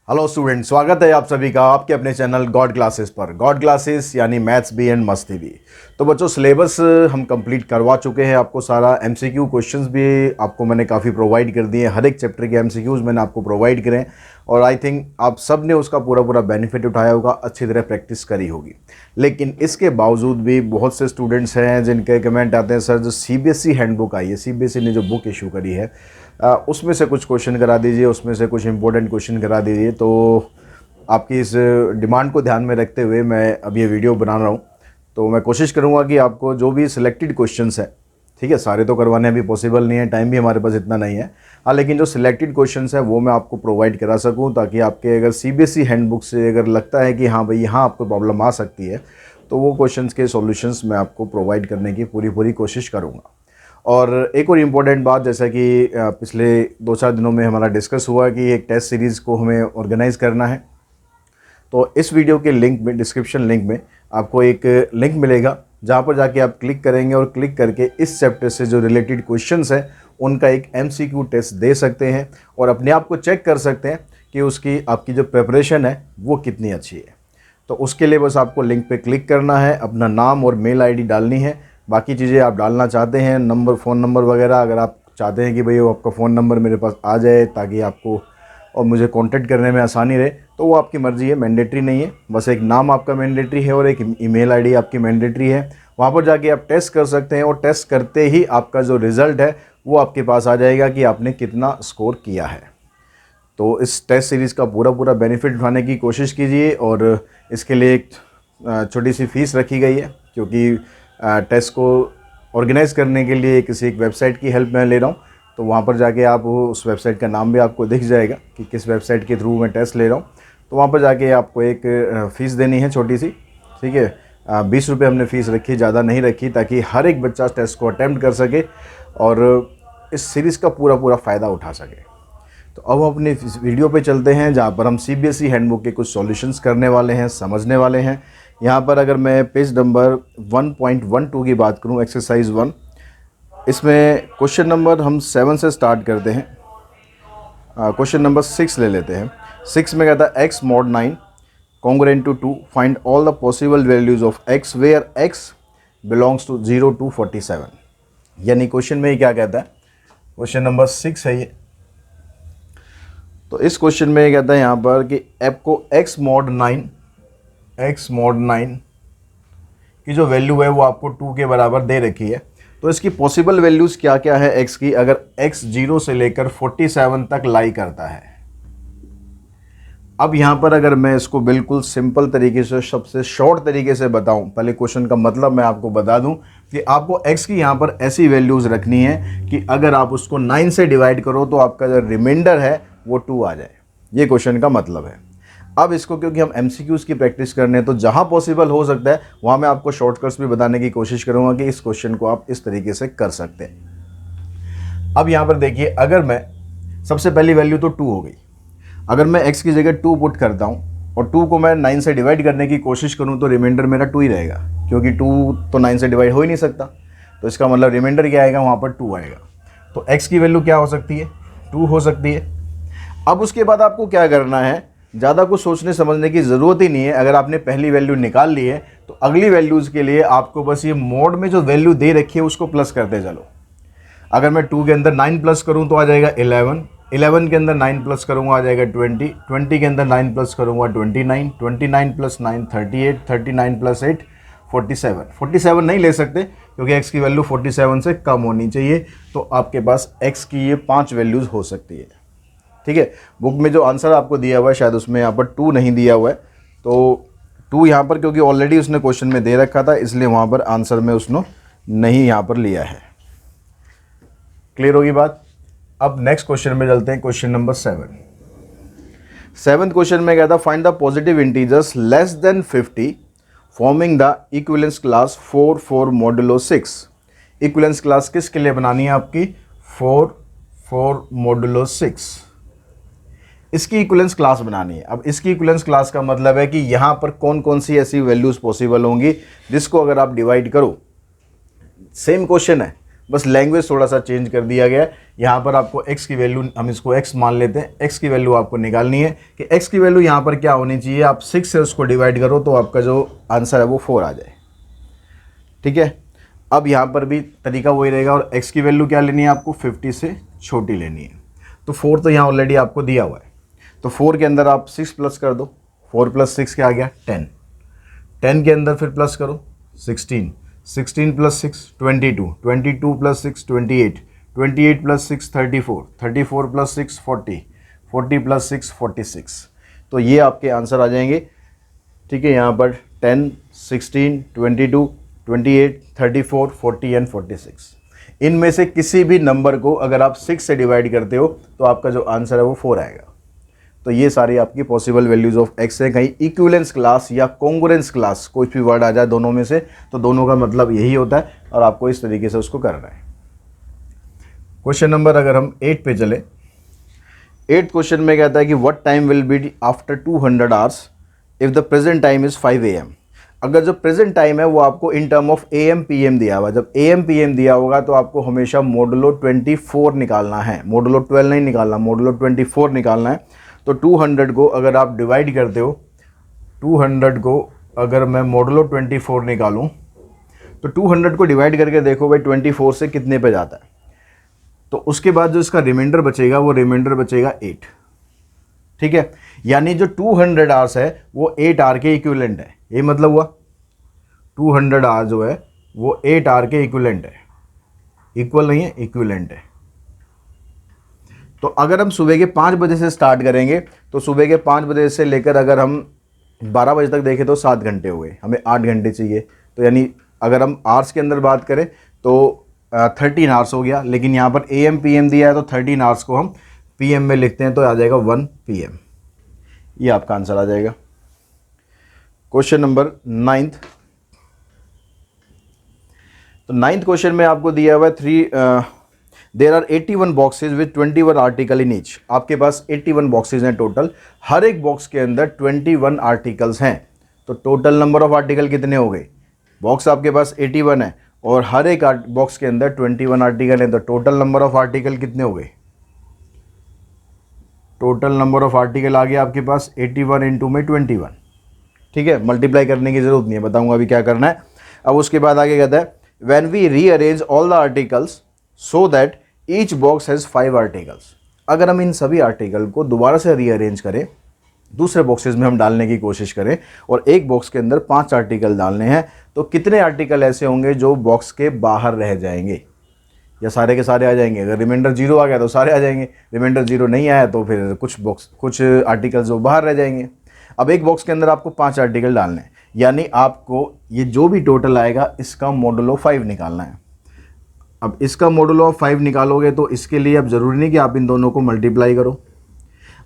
Hello student, स्वागत है आप सभी का आपके अपने चैनल गॉड क्लासेस पर। गॉड क्लासेस यानी मैथ्स भी एंड मस्ती भी। तो बच्चों, सिलेबस हम कंप्लीट करवा चुके हैं। आपको सारा एमसीक्यू क्वेश्चंस भी आपको मैंने काफ़ी प्रोवाइड कर दिए। हर एक चैप्टर के एमसीक्यूज मैंने आपको प्रोवाइड करे हैं और आई थिंक आप सब ने उसका पूरा बेनिफिट उठाया होगा, अच्छी तरह प्रैक्टिस करी होगी। लेकिन इसके बावजूद भी बहुत से स्टूडेंट्स हैं जिनके कमेंट आते हैं, सर जो सीबीएसई हैंडबुक आई है, सीबीएसई ने जो बुक इशू करी है उसमें से कुछ क्वेश्चन करा दीजिए, उसमें से कुछ इंपॉर्टेंट क्वेश्चन करा दीजिए। तो आपकी इस डिमांड को ध्यान में रखते हुए मैं अब ये वीडियो बना रहा हूँ। तो मैं कोशिश करूँगा कि आपको जो भी सिलेक्टेड क्वेश्चंस हैं, ठीक है, सारे तो करवाने अभी पॉसिबल नहीं है, टाइम भी हमारे पास इतना नहीं है, हाँ, लेकिन जो सिलेक्टेड क्वेश्चंस हैं वो मैं आपको प्रोवाइड करा सकूँ, ताकि आपके अगर सीबीएसई हैंडबुक से अगर लगता है कि हाँ भाई यहाँ आपको प्रॉब्लम आ सकती है, तो वो क्वेश्चंस के सॉल्यूशंस मैं आपको प्रोवाइड करने की पूरी कोशिश करूँगा। और एक और इम्पॉर्टेंट बात, जैसा कि पिछले 2-4 दिनों में हमारा डिस्कस हुआ कि एक टेस्ट सीरीज़ को हमें ऑर्गेनाइज़ करना है। तो इस वीडियो के लिंक में, डिस्क्रिप्शन लिंक में आपको एक लिंक मिलेगा, जहाँ पर जाके आप क्लिक करेंगे और क्लिक करके इस चैप्टर से जो रिलेटेड क्वेश्चंस हैं उनका एक एमसीक्यू टेस्ट दे सकते हैं और अपने आप को चेक कर सकते हैं कि उसकी आपकी जो प्रिपरेशन है वो कितनी अच्छी है। तो उसके लिए बस आपको लिंक पे क्लिक करना है, अपना नाम और मेल आईडी डालनी है, बाकी चीज़ें आप डालना चाहते हैं, नंबर, फ़ोन नंबर वगैरह, अगर आप चाहते हैं कि भाई वो आपका फ़ोन नंबर मेरे पास आ जाए ताकि आपको और मुझे कांटेक्ट करने में आसानी रहे, तो वो आपकी मर्ज़ी है, मैंडेटरी नहीं है। बस एक नाम आपका मैंडेटरी है और एक ईमेल आईडी आपकी मैंडेटरी है। वहाँ पर जाके आप टेस्ट कर सकते हैं और टेस्ट करते ही आपका जो रिज़ल्ट है वो आपके पास आ जाएगा कि आपने कितना स्कोर किया है। तो इस टेस्ट सीरीज़ का पूरा बेनिफिट उठाने की कोशिश कीजिए और इसके लिए एक छोटी सी फ़ीस रखी गई है, क्योंकि टेस्ट को ऑर्गेनाइज़ करने के लिए किसी एक वेबसाइट की हेल्प मैं ले रहा हूँ। तो वहाँ पर जाके आप उस वेबसाइट का नाम भी आपको दिख जाएगा कि किस वेबसाइट के थ्रू मैं टेस्ट ले रहा हूँ। तो वहाँ पर जाके आपको एक फ़ीस देनी है छोटी सी, ठीक है, 20 रुपये हमने फ़ीस रखी, ज़्यादा नहीं रखी, ताकि हर एक बच्चा टेस्ट को अटैम्प्ट कर सके और इस सीरीज़ का पूरा फ़ायदा उठा सके। तो अब हम अपने वीडियो पे चलते हैं, जहाँ पर हम सीबीएसई हैंडबुक के कुछ सॉल्यूशंस करने वाले हैं, समझने वाले हैं। यहाँ पर अगर मैं पेज नंबर 1.12 की बात करूँ, एक्सरसाइज 1, इसमें क्वेश्चन नंबर हम 7 से स्टार्ट करते हैं। क्वेश्चन नंबर 6 ले लेते हैं। 6 में कहता है x mod 9 congruent to 2, find all the possible values of x where x belongs to 0 to 47। यानी क्वेश्चन में ये क्या कहता है, क्वेश्चन नंबर 6 है ये। तो इस क्वेश्चन में ये कहता है यहाँ पर कि आपको x mod 9 की जो वैल्यू है वो आपको 2 के बराबर दे रखी है। तो इसकी पॉसिबल वैल्यूज़ क्या क्या है x की, अगर x 0 से लेकर 47 तक लाई करता है। अब यहाँ पर अगर मैं इसको बिल्कुल सिंपल तरीके से, सबसे शॉर्ट तरीके से बताऊँ, पहले क्वेश्चन का मतलब मैं आपको बता दूँ कि आपको x की यहाँ पर ऐसी वैल्यूज़ रखनी है कि अगर आप उसको 9 से डिवाइड करो तो आपका जो रिमाइंडर है वो 2 आ जाए। ये क्वेश्चन का मतलब है। अब इसको क्योंकि हम एमसीक्यूज़ की प्रैक्टिस करने हैं, तो जहाँ पॉसिबल हो सकता है वहाँ मैं आपको शॉर्टकट्स भी बताने की कोशिश करूँगा कि इस क्वेश्चन को आप इस तरीके से कर सकते हैं। अब यहाँ पर देखिए, अगर मैं सबसे पहली वैल्यू तो 2 हो गई, अगर मैं x की जगह 2 पुट करता हूँ और 2 को मैं 9 से डिवाइड करने की कोशिश करूँ तो रिमाइंडर मेरा 2 ही रहेगा, क्योंकि 2 तो 9 से डिवाइड हो ही नहीं सकता। तो इसका मतलब रिमाइंडर क्या आएगा, वहाँ पर 2 आएगा। तो x की वैल्यू क्या हो सकती है, 2 हो सकती है। अब उसके बाद आपको क्या करना है, ज़्यादा कुछ सोचने समझने की ज़रूरत ही नहीं है। अगर आपने पहली वैल्यू निकाल ली है तो अगली वैल्यूज़ के लिए आपको बस ये मोड में जो वैल्यू दे रखी है उसको प्लस करते चलो। अगर मैं 2 के अंदर 9 प्लस करूँ तो आ जाएगा 11, 11 के अंदर 9 प्लस करूँगा आ जाएगा 20, 20 के अंदर 9 प्लस करूँगा 29, 29 प्लस 9 38, 39 प्लस 8 47। 47 नहीं ले सकते क्योंकि x की वैल्यू 47 से कम होनी चाहिए। तो आपके पास x की ये 5 वैल्यूज़ हो सकती है, ठीक है। बुक में जो आंसर आपको दिया हुआ है शायद उसमें यहाँ पर 2 नहीं दिया हुआ है, तो 2 यहाँ पर क्योंकि ऑलरेडी उसने क्वेश्चन में दे रखा था, इसलिए वहाँ पर आंसर में उसने नहीं यहाँ पर लिया है। क्लियर होगी बात। अब नेक्स्ट क्वेश्चन में चलते हैं, क्वेश्चन नंबर 7। 7th क्वेश्चन में क्या था, find the positive integers less than 50 forming the equivalence class 4 4 modulo 6। Equivalence class किसके लिए बनानी है आपकी, 4 4 मॉडुलो 6। इसकी इक्विवेलेंस क्लास बनानी है। अब इसकी इक्विवेलेंस क्लास का मतलब है कि यहाँ पर कौन कौन सी ऐसी वैल्यूज़ पॉसिबल होंगी जिसको अगर आप डिवाइड करो, सेम क्वेश्चन है, बस लैंग्वेज थोड़ा सा चेंज कर दिया गया है। यहाँ पर आपको x की वैल्यू, हम इसको x मान लेते हैं, x की वैल्यू आपको निकालनी है कि x की वैल्यू यहाँ पर क्या होनी चाहिए। आप 6 से उसको डिवाइड करो तो आपका जो आंसर है वो 4 आ जाए। ठीक है, अब यहाँ पर भी तरीका वही रहेगा और x की वैल्यू क्या लेनी है आपको, 50 से छोटी लेनी है। तो 4 तो यहाँ ऑलरेडी आपको दिया हुआ है, तो 4 के अंदर आप 6 प्लस कर दो, 4 + 6 क्या आ गया 10, 10 के अंदर फिर प्लस करो 16, 16 + 6 22, 22 + 6 28, 28 + 6 34, 34 + 6 40, 40 + 6 46। तो ये आपके आंसर आ जाएंगे। ठीक है, यहाँ पर 10, 16, 22, 28, 34, 40 एंड 46। इनमें से किसी भी नंबर को अगर आप 6 से डिवाइड करते हो तो आपका जो आंसर है वो 4 आएगा। तो ये सारी आपकी पॉसिबल वैल्यूज़ ऑफ x है। कहीं इक्विवेलेंस क्लास या कॉन्ग्रुएंस क्लास कोई भी वर्ड आ जाए दोनों में से, तो दोनों का मतलब यही होता है और आपको इस तरीके से उसको करना है। क्वेश्चन नंबर अगर हम 8 पे चले, 8th क्वेश्चन में कहता है कि what time will be after 200 hours if the present time is 5 AM। अगर जो प्रेजेंट टाइम है वो आपको in term of AM PM दिया हुआ, जब AM PM दिया होगा तो आपको हमेशा मोडुलो 24 निकालना है, मोडुलो 12 नहीं निकालना, मोडुलो 24 निकालना है। तो 200 को अगर आप डिवाइड करते हो, 200 को अगर मैं मोडुलो 24 निकालूं तो 200 को डिवाइड करके देखो भाई 24 से कितने पे जाता है। तो उसके बाद जो इसका रिमाइंडर बचेगा वो रिमाइंडर बचेगा 8। ठीक है, यानी जो 200 आवर्स है वो 8 आवर के इक्विवेलेंट है। ये मतलब हुआ 200 आवर जो है वो 8 आवर के इक्विवेलेंट है, इक्वल नहीं है, इक्विवेलेंट है। तो अगर हम सुबह के 5 बजे से स्टार्ट करेंगे तो सुबह के 5 बजे से लेकर अगर हम 12 बजे तक देखें तो 7 घंटे हो गए, हमें 8 घंटे चाहिए। तो यानी अगर हम आवर्स के अंदर बात करें तो 13 आवर्स हो गया, लेकिन यहाँ पर AM PM दिया है तो 13 आवर्स को हम PM में लिखते हैं तो आ जाएगा 1 PM। ये आपका आंसर आ जाएगा। Question number 9th। तो 9th क्वेश्चन में आपको दिया हुआ है there are 81 boxes with 21 article in each. आपके पास 81 बॉक्सेज हैं टोटल, हर एक बॉक्स के अंदर 21 आर्टिकल्स हैं। तो टोटल नंबर ऑफ आर्टिकल कितने हो गए, बॉक्स आपके पास 81 है और हर एक बॉक्स के अंदर 21 आर्टिकल हैं, तो टोटल नंबर ऑफ आर्टिकल कितने हो गए, टोटल नंबर ऑफ आर्टिकल आ गया आपके पास 81 इंटू में 21। ठीक है, मल्टीप्लाई करने की जरूरत नहीं है, बताऊंगा अभी क्या करना है। अब उसके बाद आगे कहता है when we rearrange all the articles so that each box has 5 articles. अगर हम इन सभी आर्टिकल को दोबारा से रीअरेंज करें, दूसरे बॉक्सेस में हम डालने की कोशिश करें और एक बॉक्स के अंदर 5 आर्टिकल डालने हैं, तो कितने आर्टिकल ऐसे होंगे जो बॉक्स के बाहर रह जाएंगे, या सारे के सारे आ जाएंगे। अगर रिमाइंडर 0 आ गया तो सारे आ जाएंगे, रिमाइंडर 0 नहीं आया तो फिर कुछ आर्टिकल्स जो बाहर रह जाएंगे। अब एक बॉक्स के अंदर आपको 5 आर्टिकल डालने हैं, यानी आपको ये जो भी टोटल आएगा इसका मॉडुलो 5 निकालना है। अब इसका मॉडुलो 5 निकालोगे तो इसके लिए अब ज़रूरी नहीं कि आप इन दोनों को मल्टीप्लाई करो,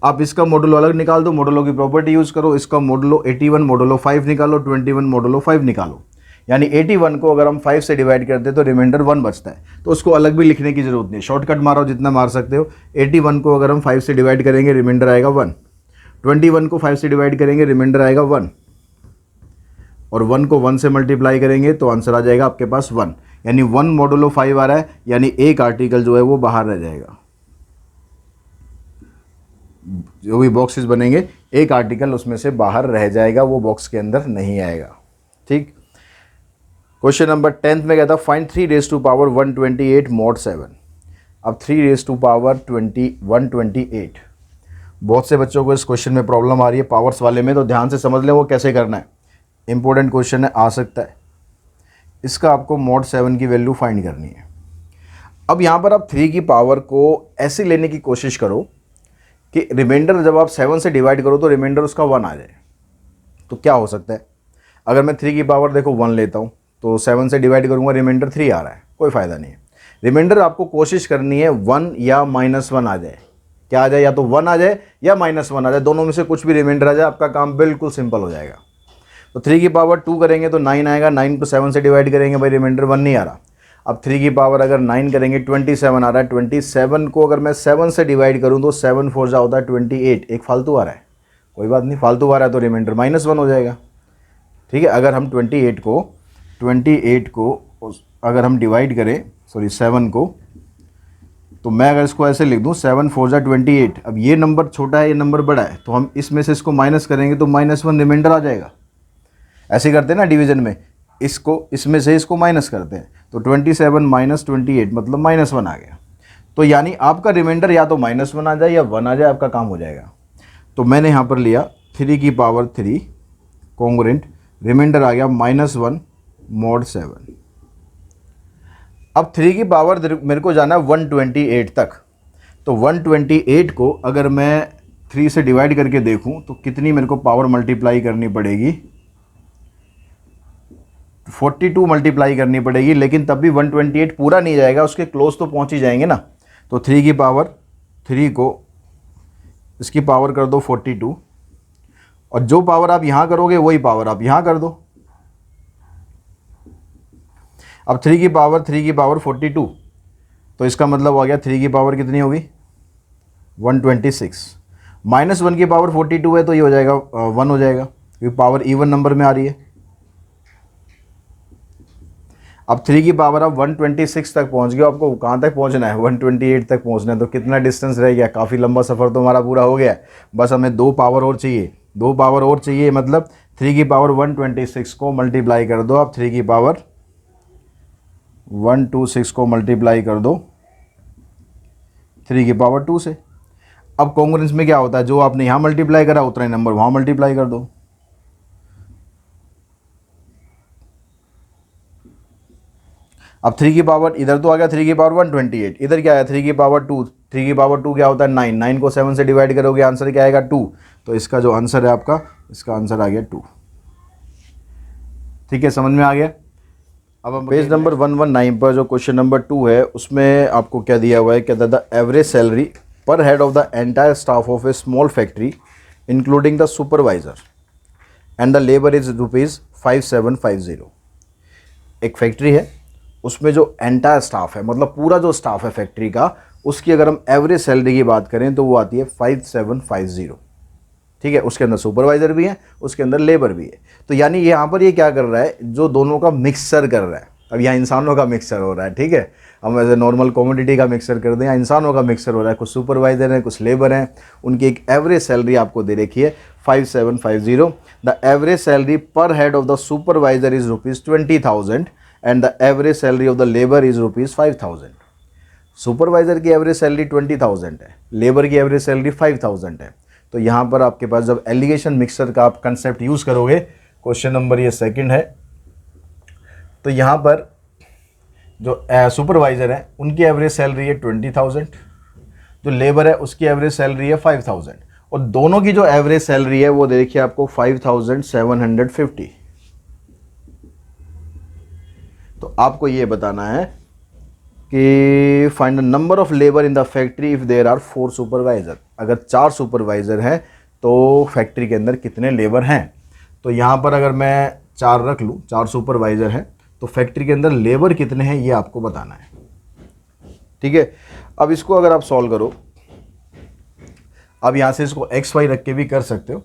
आप इसका मॉडुलो अलग निकाल दो, मॉडुलो की प्रॉपर्टी यूज़ करो। इसका मॉडुलो 81 मॉडुलो 5 निकालो, 21 मॉडुलो 5 निकालो। यानी 81 को अगर हम 5 से डिवाइड करते हैं तो रिमाइंडर 1 बचता है, तो उसको अलग भी लिखने की ज़रूरत नहीं, शॉर्टकट मारो जितना मार सकते हो। 81 को अगर हम 5 से डिवाइड करेंगे रिमाइंडर आएगा 1, 21 को 5 से डिवाइड करेंगे रिमाइंडर आएगा 1, और 1 को 1 से मल्टीप्लाई करेंगे तो आंसर आ जाएगा आपके पास 1। यानी 1 मॉडुलो 5 आ रहा है, यानी एक आर्टिकल जो है वो बाहर रह जाएगा। जो भी बॉक्सेस बनेंगे एक आर्टिकल उसमें से बाहर रह जाएगा, वो बॉक्स के अंदर नहीं आएगा। ठीक। क्वेश्चन नंबर 10th में कहता find 3 raised to power 128 mod 7। अब 3 raised to power 128, बहुत से बच्चों को इस क्वेश्चन में प्रॉब्लम आ रही है पावर्स वाले में, तो ध्यान से समझ लें वो कैसे करना है। इंपॉर्टेंट क्वेश्चन है, आ सकता है। इसका आपको mod 7 की वैल्यू फाइंड करनी है। अब यहाँ पर आप 3 की पावर को ऐसे लेने की कोशिश करो कि रिमाइंडर जब आप 7 से डिवाइड करो तो रिमाइंडर उसका 1 आ जाए। तो क्या हो सकता है, अगर मैं 3 की पावर देखो 1 लेता हूँ तो 7 से डिवाइड करूँगा रिमाइंडर 3 आ रहा है, कोई फ़ायदा नहीं है। रिमाइंडर आपको कोशिश करनी है 1 या -1 आ जाए। क्या आ जाए, या तो 1 आ जाए या -1 आ जाए, दोनों में से कुछ भी रिमाइंडर आ जाए, आपका काम बिल्कुल सिंपल हो जाएगा। तो 3 की पावर 2 करेंगे तो 9 आएगा, 9 को 7 से डिवाइड करेंगे, भाई रिमाइंडर 1 नहीं आ रहा। अब 3 की पावर अगर 9 करेंगे 27 आ रहा है, 27 को अगर मैं 7 से डिवाइड करूं तो 7 4 जा होता है 28, एक फालतू आ रहा है, कोई बात नहीं, फालतू आ रहा है तो रिमाइंडर -1 हो जाएगा। ठीक है, अगर हम 28 को अगर हम डिवाइड करें सॉरी 7 को, तो मैं अगर इसको ऐसे लिख दूँ 7 4 जा 28, अब ये नंबर छोटा है ये नंबर बड़ा है, तो हम इसमें से इसको माइनस करेंगे तो -1 रिमाइंडर आ जाएगा। ऐसे करते हैं ना डिवीज़न में, इसको इसमें से इसको माइनस करते हैं, तो 27 माइनस 28 मतलब -1 आ गया। तो यानी आपका रिमाइंडर या तो -1 आ जाए या 1 आ जाए, आपका काम हो जाएगा। तो मैंने यहाँ पर लिया 3 की पावर 3 कॉन्ग्रुएंट, रिमाइंडर आ गया -1 mod 7। अब 3 की पावर मेरे को जाना है 128 तक, तो 128 को अगर मैं 3 से डिवाइड करके देखूं तो कितनी मेरे को पावर मल्टीप्लाई करनी पड़ेगी, 42 मल्टीप्लाई करनी पड़ेगी, लेकिन तब भी 128 पूरा नहीं जाएगा, उसके क्लोज तो पहुंच ही जाएंगे ना। तो 3 की पावर 3 को इसकी पावर कर दो 42, और जो पावर आप यहाँ करोगे वही पावर आप यहाँ कर दो। अब 3 की पावर 42, तो इसका मतलब हो गया 3 की पावर कितनी होगी 126, -1 की पावर 42 है तो ये हो जाएगा 1 हो जाएगा, क्योंकि पावर इवन नंबर में आ रही है। अब 3 की पावर आप 126 तक पहुंच गए, आपको कहाँ तक पहुंचना है 128 तक पहुंचना है, तो कितना डिस्टेंस रह गया, काफ़ी लंबा सफ़र तो हमारा पूरा हो गया है। बस हमें 2 पावर और चाहिए, 2 पावर और चाहिए, मतलब 3 की पावर 126 को मल्टीप्लाई कर दो आप 3 की पावर 126 को मल्टीप्लाई कर दो 3 की पावर 2 से। अब कॉन्ग्रुएंस में क्या होता है, जो आपने यहाँ मल्टीप्लाई करा उतना ही नंबर वहाँ मल्टीप्लाई कर दो। अब 3 की पावर इधर तो आ गया 3 की पावर 128, इधर क्या आया 3 की पावर 2, 3 की पावर 2 क्या होता है 9, 9 को 7 से डिवाइड करोगे आंसर क्या आएगा 2, तो इसका जो आंसर है आपका, इसका आंसर आ गया 2। ठीक है, समझ में आ गया। अब हम पेज नंबर 119 पर जो क्वेश्चन नंबर 2 है उसमें आपको क्या दिया हुआ है, कहता है द एवरेज सैलरी पर head of the entire staff of A small factory including the supervisor and the labour is ₹5750। एक फैक्ट्री है, उसमें जो एंटायर स्टाफ है मतलब पूरा जो स्टाफ है फैक्ट्री का, उसकी अगर हम एवरेज सैलरी की बात करें तो वो आती है 5750। ठीक है, उसके अंदर सुपरवाइजर भी है, उसके अंदर लेबर भी है। तो यानी यहाँ पर ये क्या कर रहा है, जो दोनों का मिक्सचर कर रहा है। अब यहाँ इंसानों का मिक्सचर हो रहा है, ठीक है, हम ऐसे नॉर्मल कम्युनिटी का मिक्सचर कर दें, यहाँ इंसानों का मिक्सचर हो रहा है, कुछ सुपरवाइजर हैं कुछ लेबर हैं, उनकी एक एवरेज सैलरी आपको दे रखी है 5750। द एवरेज सैलरी पर head of the supervisor is ₹20,000 and the average salary of the labour is ₹5,000। Supervisor की एवरेज सैलरी 20,000 है, लेबर की एवरेज सैलरी 5,000 है। तो यहाँ पर आपके पास जब एलिगेशन मिक्सचर का आप कंसेप्ट यूज़ करोगे, क्वेश्चन नंबर ये सेकंड है, तो यहाँ पर जो सुपरवाइज़र है उनकी एवरेज सैलरी है 20,000, जो लेबर है उसकी एवरेज सैलरी है 5,000, और दोनों की जो एवरेज सैलरी है वो देखिए आपको 5,750। तो आपको ये बताना है कि find the number of labour in the factory if there are 4 supervisor. अगर 4 सुपरवाइज़र हैं तो फैक्ट्री के अंदर कितने लेबर हैं। तो यहाँ पर अगर मैं 4 रख लूँ, 4 सुपरवाइज़र हैं, तो फैक्ट्री के अंदर लेबर कितने हैं ये आपको बताना है। ठीक है, अब इसको अगर आप सॉल्व करो, अब यहाँ से इसको XY रख के भी कर सकते हो।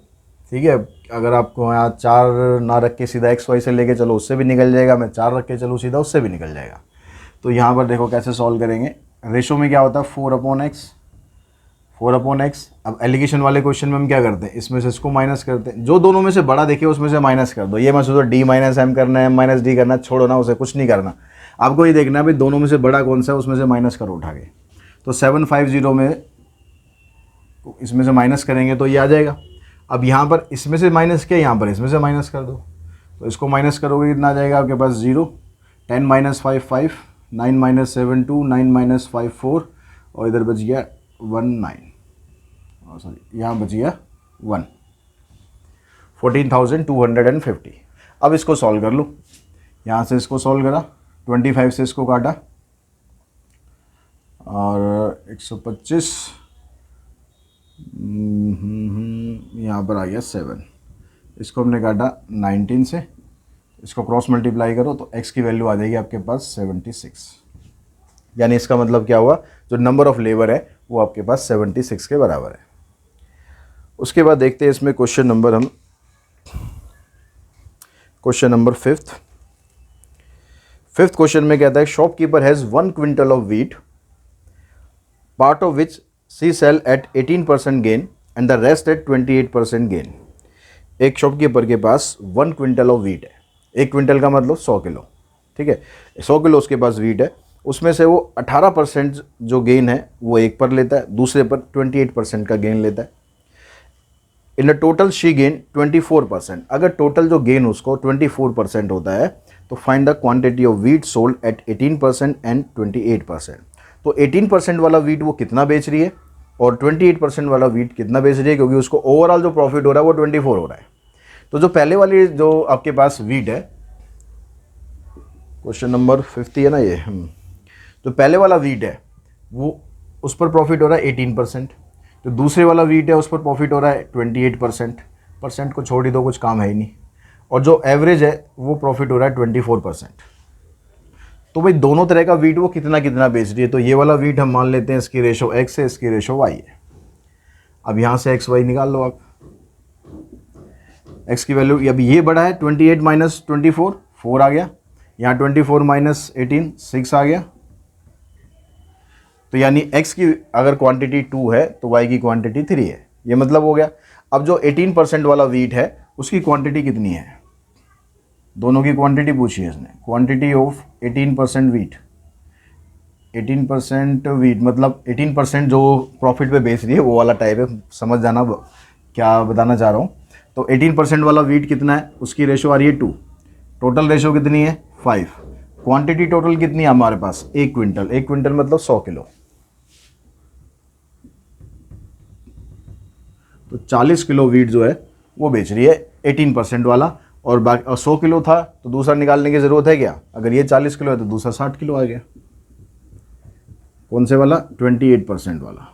ठीक है, अगर आपको यहाँ 4 ना रख के सीधा XY से लेके चलो उससे भी निकल जाएगा, मैं 4 रख के चलूँ सीधा उससे भी निकल जाएगा। तो यहाँ पर देखो कैसे सॉल्व करेंगे। रेशो में क्या होता है 4/x, 4/x। अब एलिगेशन वाले क्वेश्चन में हम क्या करते हैं, इसमें से इसको माइनस करते हैं, जो दोनों में से बड़ा देखे उसमें से माइनस कर दो। ये मत सोचो D-M करना है -D करना है, छोड़ो ना, उसे कुछ नहीं करना। आपको ये देखना है भाई दोनों में से बड़ा कौन सा है, उसमें से माइनस करो उठा के। तो 750 में इसमें से माइनस करेंगे तो ये आ जाएगा। अब यहाँ पर इसमें से माइनस किया, यहाँ पर इसमें से माइनस कर दो, तो इसको माइनस करोगे कितना आ जाएगा आपके पास 0, 10 - 5 5, 9 - 7 2, 9 - 5 4, और इधर बच गया 1 9, सॉरी यहाँ बच गया 1, 14,250। अब इसको सॉल्व कर लो, यहाँ से इसको सॉल्व करा, 25 से इसको काटा और 125, यहाँ पर आ गया 7, इसको हमने काटा 19 से, इसको क्रॉस मल्टीप्लाई करो तो x की वैल्यू आ जाएगी आपके पास 76। यानी इसका मतलब क्या हुआ, जो नंबर ऑफ लेबर है वो आपके पास 76 के बराबर है। उसके बाद देखते हैं इसमें क्वेश्चन नंबर 5। 5th क्वेश्चन में कहता है shopkeeper has 1 quintal of wheat, part of which she sell at 18% gain and the rest at 28% gain. एक शॉपकीपर के पास 1 क्विंटल ऑफ व्हीट है, 1 क्विंटल का मतलब 100 किलो, ठीक है, 100 किलो उसके पास व्हीट है, उसमें से वो 18% जो गेन है वो एक पर लेता है, दूसरे पर 28% का गेन लेता है। In the total she gain 24%। अगर टोटल जो गेन उसको 24% होता है तो find the quantity of wheat sold at 18% and 28%। तो 18% वाला व्हीट वो कितना बेच रही है और 28% वाला व्हीट कितना बेच रही है, क्योंकि उसको ओवरऑल जो प्रॉफिट हो रहा है वो 24 हो रहा है। तो जो पहले वाली जो आपके पास व्हीट है, क्वेश्चन नंबर 50 है ना ये, तो पहले वाला व्हीट है वो उस पर प्रॉफिट हो रहा है 18%, तो दूसरे वाला व्हीट है उस पर प्रॉफिट हो रहा है 28%। परसेंट को छोड़ ही दो, कुछ काम है ही नहीं। और जो एवरेज है वो प्रॉफिट हो रहा है 24%। तो भाई दोनों तरह का व्हीट वो कितना कितना बेच रही है। तो ये वाला व्हीट हम मान लेते हैं इसकी रेशो x है, इसकी रेशो y है। अब यहाँ से x y निकाल लो आप, x की वैल्यू अब ये बड़ा है 28 माइनस 24 4 आ गया, यहाँ 24 माइनस 18 6 आ गया। तो यानी x की अगर क्वांटिटी 2 है तो y की क्वांटिटी 3 है, ये मतलब हो गया। अब जो 18% वाला व्हीट है उसकी क्वांटिटी कितनी है, दोनों की क्वांटिटी पूछी है इसने। क्वांटिटी ऑफ 18% व्हीट, 18% व्हीट मतलब 18% जो प्रॉफिट पे बेच रही है वो वाला टाइप है, समझ जाना क्या बताना चाह रहा हूँ। तो 18% वाला व्हीट कितना है, उसकी रेशो आ रही है 2, टोटल रेशो कितनी है 5, क्वांटिटी टोटल कितनी है हमारे पास 1 क्विंटल, 1 क्विंटल मतलब 100 किलो। तो 40 किलो व्हीट जो है वो बेच रही है 18% वाला, और बाकी 100 किलो था तो दूसरा निकालने की ज़रूरत है क्या, अगर ये 40 किलो है तो दूसरा 60 किलो आ गया। कौन से वाला, 28% वाला।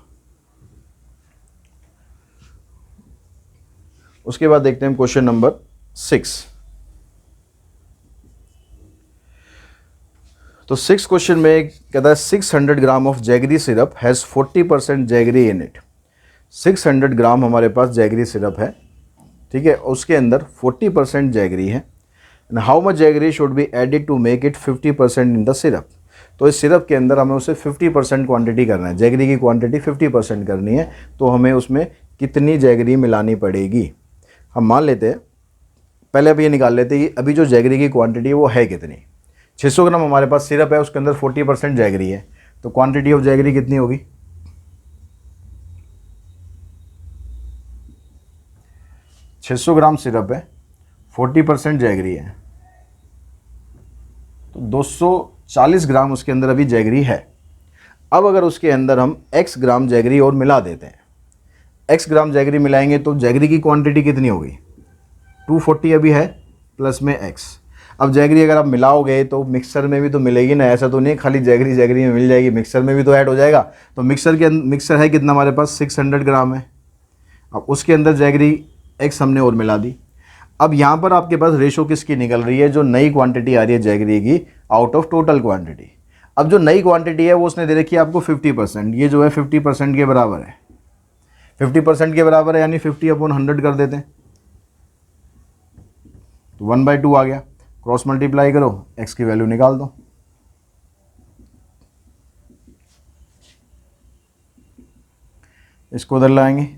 उसके बाद देखते हैं क्वेश्चन नंबर 6। तो 6 क्वेश्चन में कहता है 600 gram of jaggery syrup has 40% jaggery in it. 600 ग्राम हमारे पास जैगरी सिरप है, ठीक है, उसके अंदर 40% जैगरी है। And how much jaggery should be added to make it 50% in the syrup. तो इस सिरप के अंदर हमें उसे 50% क्वांटिटी करना है, जैगरी की क्वांटिटी 50% करनी है, तो हमें उसमें कितनी जैगरी मिलानी पड़ेगी। हम मान लेते हैं, पहले अब ये निकाल लेते हैं कि अभी जो जैगरी की क्वांटिटी है वो है कितनी। 600 ग्राम हमारे पास सिरप है, उसके अंदर 40% जैगरी है, तो क्वांटिटी ऑफ जैगरी कितनी होगी, 600 ग्राम सिरप है, 40% जैगरी है, तो 240 ग्राम उसके अंदर अभी जैगरी है। अब अगर उसके अंदर हम x ग्राम जैगरी और मिला देते हैं, x ग्राम जैगरी मिलाएंगे तो जैगरी की क्वांटिटी कितनी होगी, 240 अभी है प्लस में x। अब जैगरी अगर आप मिलाओगे तो मिक्सर में भी तो मिलेगी ना, ऐसा तो नहीं खाली जैगरी जैगरी में मिल जाएगी, मिक्सर में भी तो ऐड हो जाएगा। तो मिक्सर है कितना हमारे पास 600 ग्राम है, अब उसके अंदर जैगरी x हमने और मिला दी। अब यहाँ पर आपके पास रेशो किसकी निकल रही है, जो नई क्वांटिटी आ रही है जैगरी की आउट ऑफ टोटल क्वांटिटी। अब जो नई क्वांटिटी है वो उसने दे रखी है आपको 50%, ये जो है 50% के बराबर है, 50% के बराबर है, यानी 50/100 कर देते हैं, तो 1/2 आ गया। क्रॉस मल्टीप्लाई करो, x की वैल्यू निकाल दो, इसको उधर लाएंगे,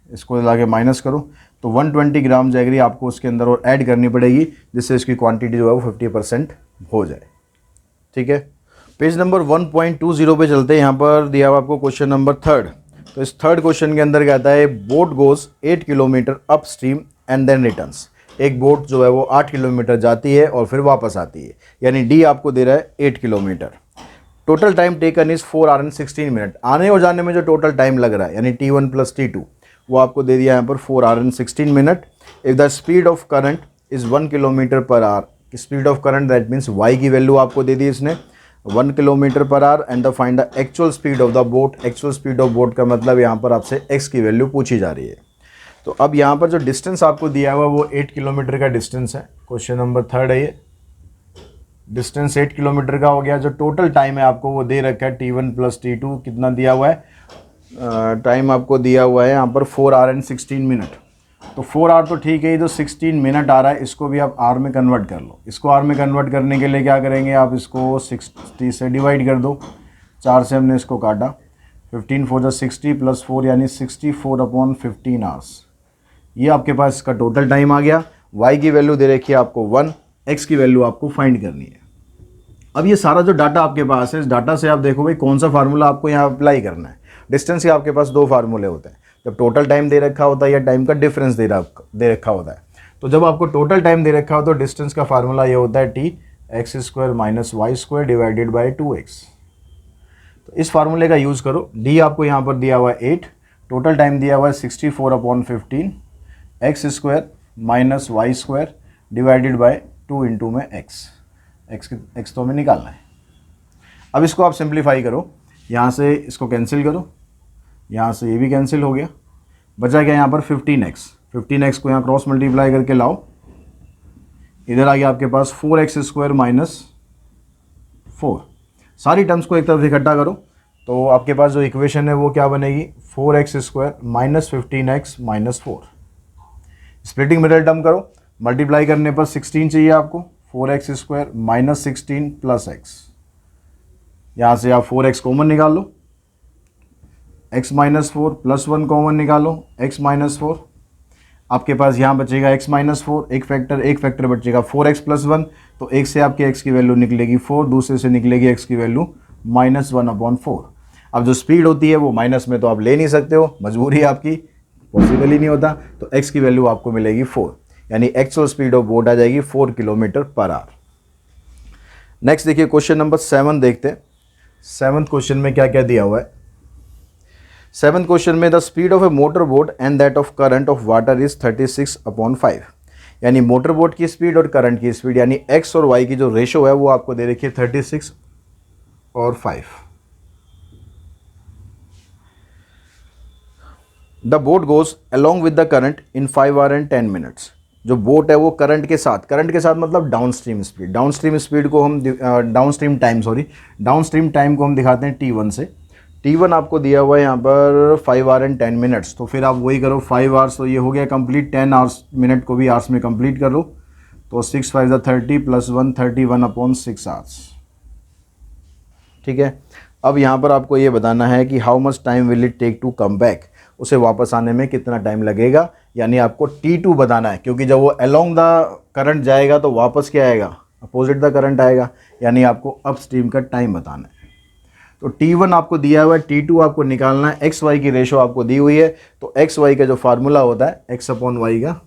इसको उधर लाके माइनस करो, तो 120 ग्राम जैगरी आपको उसके अंदर और ऐड करनी पड़ेगी, जिससे इसकी क्वांटिटी जो है वो 50% हो जाए, ठीक है। पेज नंबर 1.20 पे चलते हैं। यहाँ पर दिया हुआ आपको क्वेश्चन नंबर 3। तो इस 3rd क्वेश्चन के अंदर कहता है boat goes 8 kilometre upstream and then returns. एक बोट जो है वो 8 किलोमीटर जाती है और फिर वापस आती है, यानी डी आपको दे रहा है 8 kilometre. Total time taken is 4 our and 16 minute. आने और जाने में जो टोटल टाइम लग रहा है यानी T1 + T2 वो आपको दे दिया यहाँ पर 4 our and 16 minute. If the speed of current is 1 kilometre per hour, speed of current that means y की वैल्यू आपको दे दी इसने 1 kilometre per hour, and the find the actual speed of the boat. Actual speed of boat का मतलब यहाँ पर आपसे x की value पूछी जा रही है। तो अब यहाँ पर जो डिस्टेंस आपको दिया हुआ वो 8 किलोमीटर का डिस्टेंस है। क्वेश्चन नंबर 3 है ये, डिस्टेंस 8 किलोमीटर का हो गया। जो टोटल टाइम है आपको वो दे रखा है T1 + T2, कितना दिया हुआ है, टाइम आपको दिया हुआ है यहाँ पर 4 आवर एंड 16 मिनट। तो 4 आवर तो ठीक है, ये जो 16 मिनट आ रहा है इसको भी आप आवर में कन्वर्ट कर लो। इसको आवर में कन्वर्ट करने के लिए क्या करेंगे, आप इसको 60 से डिवाइड कर दो, 4 से हमने इसको काटा, 15 4 जा 60 प्लस 4 यानी 64/15 आवर्स। ये आपके पास इसका टोटल टाइम आ गया। y की वैल्यू दे रखी है आपको 1, x की वैल्यू आपको फाइंड करनी है। अब ये सारा जो डाटा आपके पास है, इस डाटा से आप देखोगे कौन सा फार्मूला आपको यहाँ अप्लाई करना है। डिस्टेंस के आपके पास 2 फार्मूले होते हैं, जब टोटल टाइम दे रखा होता है या टाइम का डिफरेंस दे रखा होता है। तो जब आपको टोटल टाइम दे रखा हो तो डिस्टेंस का फार्मूला ये होता है t x² - y² divided by 2x। तो इस फार्मूले का यूज़ करो। d आपको यहाँ पर दिया हुआ है 8, टोटल टाइम दिया हुआ है 64/15, x² - y² divided by 2 into में x तो हमें निकालना है। अब इसको आप सिंप्लीफाई करो, यहाँ से इसको कैंसिल करो, यहाँ से ये भी कैंसिल हो गया, बचा क्या यहाँ पर 15x को यहाँ क्रॉस मल्टीप्लाई करके लाओ, इधर आ गया आपके पास 4x² - 4। सारी टर्म्स को एक तरफ इकट्ठा करो तो आपके पास जो इक्वेशन है वो क्या बनेगी, 4x² - 15x - 4। Splitting middle term करो, मल्टीप्लाई करने पर 16 चाहिए आपको, 4x² - 16 प्लस x। यहाँ से आप 4x कॉमन निकाल लो, x - 4 प्लस 1 कॉमन निकालो, x - 4। आपके पास यहाँ बचेगा x - 4, एक फैक्टर बचेगा 4x + 1। तो एक से आपके x की वैल्यू निकलेगी 4, दूसरे से निकलेगी x की वैल्यू -1/4। अब जो स्पीड होती है वो माइनस में तो आप ले नहीं सकते हो, मजबूरी है आपकी, पॉसिबल ही नहीं होता। तो x की वैल्यू आपको मिलेगी 4, यानी एक्चुअल स्पीड ऑफ बोट आ जाएगी 4 km/h। नेक्स्ट देखिए क्वेश्चन नंबर 7 देखते हैं। 7th क्वेश्चन में क्या क्या दिया हुआ है। 7th क्वेश्चन में the speed of A motor boat and that of current of water is 36/5, यानी मोटर बोट की स्पीड और करंट की स्पीड यानी x और y की जो रेशो है वो आपको दे रखी है 36 और 5। The boat goes along with the current in 5 hours and 10 minutes। जो बोट है वो करंट के साथ मतलब डाउन स्ट्रीम स्पीड को हम डाउन स्ट्रीम टाइम को हम दिखाते हैं t1 से। t1 आपको दिया हुआ है यहाँ पर 5 hours and 10 minutes। तो फिर आप वही करो, 5 hours तो ये हो गया कंप्लीट, 10 hours मिनट को भी आवर्स में कंप्लीट कर लो। तो 6 5 30 प्लस 1 31/6 आवर्स। ठीक है, अब यहाँ पर आपको ये बताना है कि how much time will it take to come back, उसे वापस आने में कितना टाइम लगेगा, यानी आपको T2 बताना है, क्योंकि जब वो अलोंग द करंट जाएगा तो वापस क्या आएगा, अपोजिट द करंट आएगा, यानी आपको अप स्ट्रीम का टाइम बताना है। तो T1 आपको दिया हुआ है, T2 आपको निकालना है, एक्स वाई की रेशो आपको दी हुई है। तो एक्स वाई का जो फार्मूला होता है x/y का,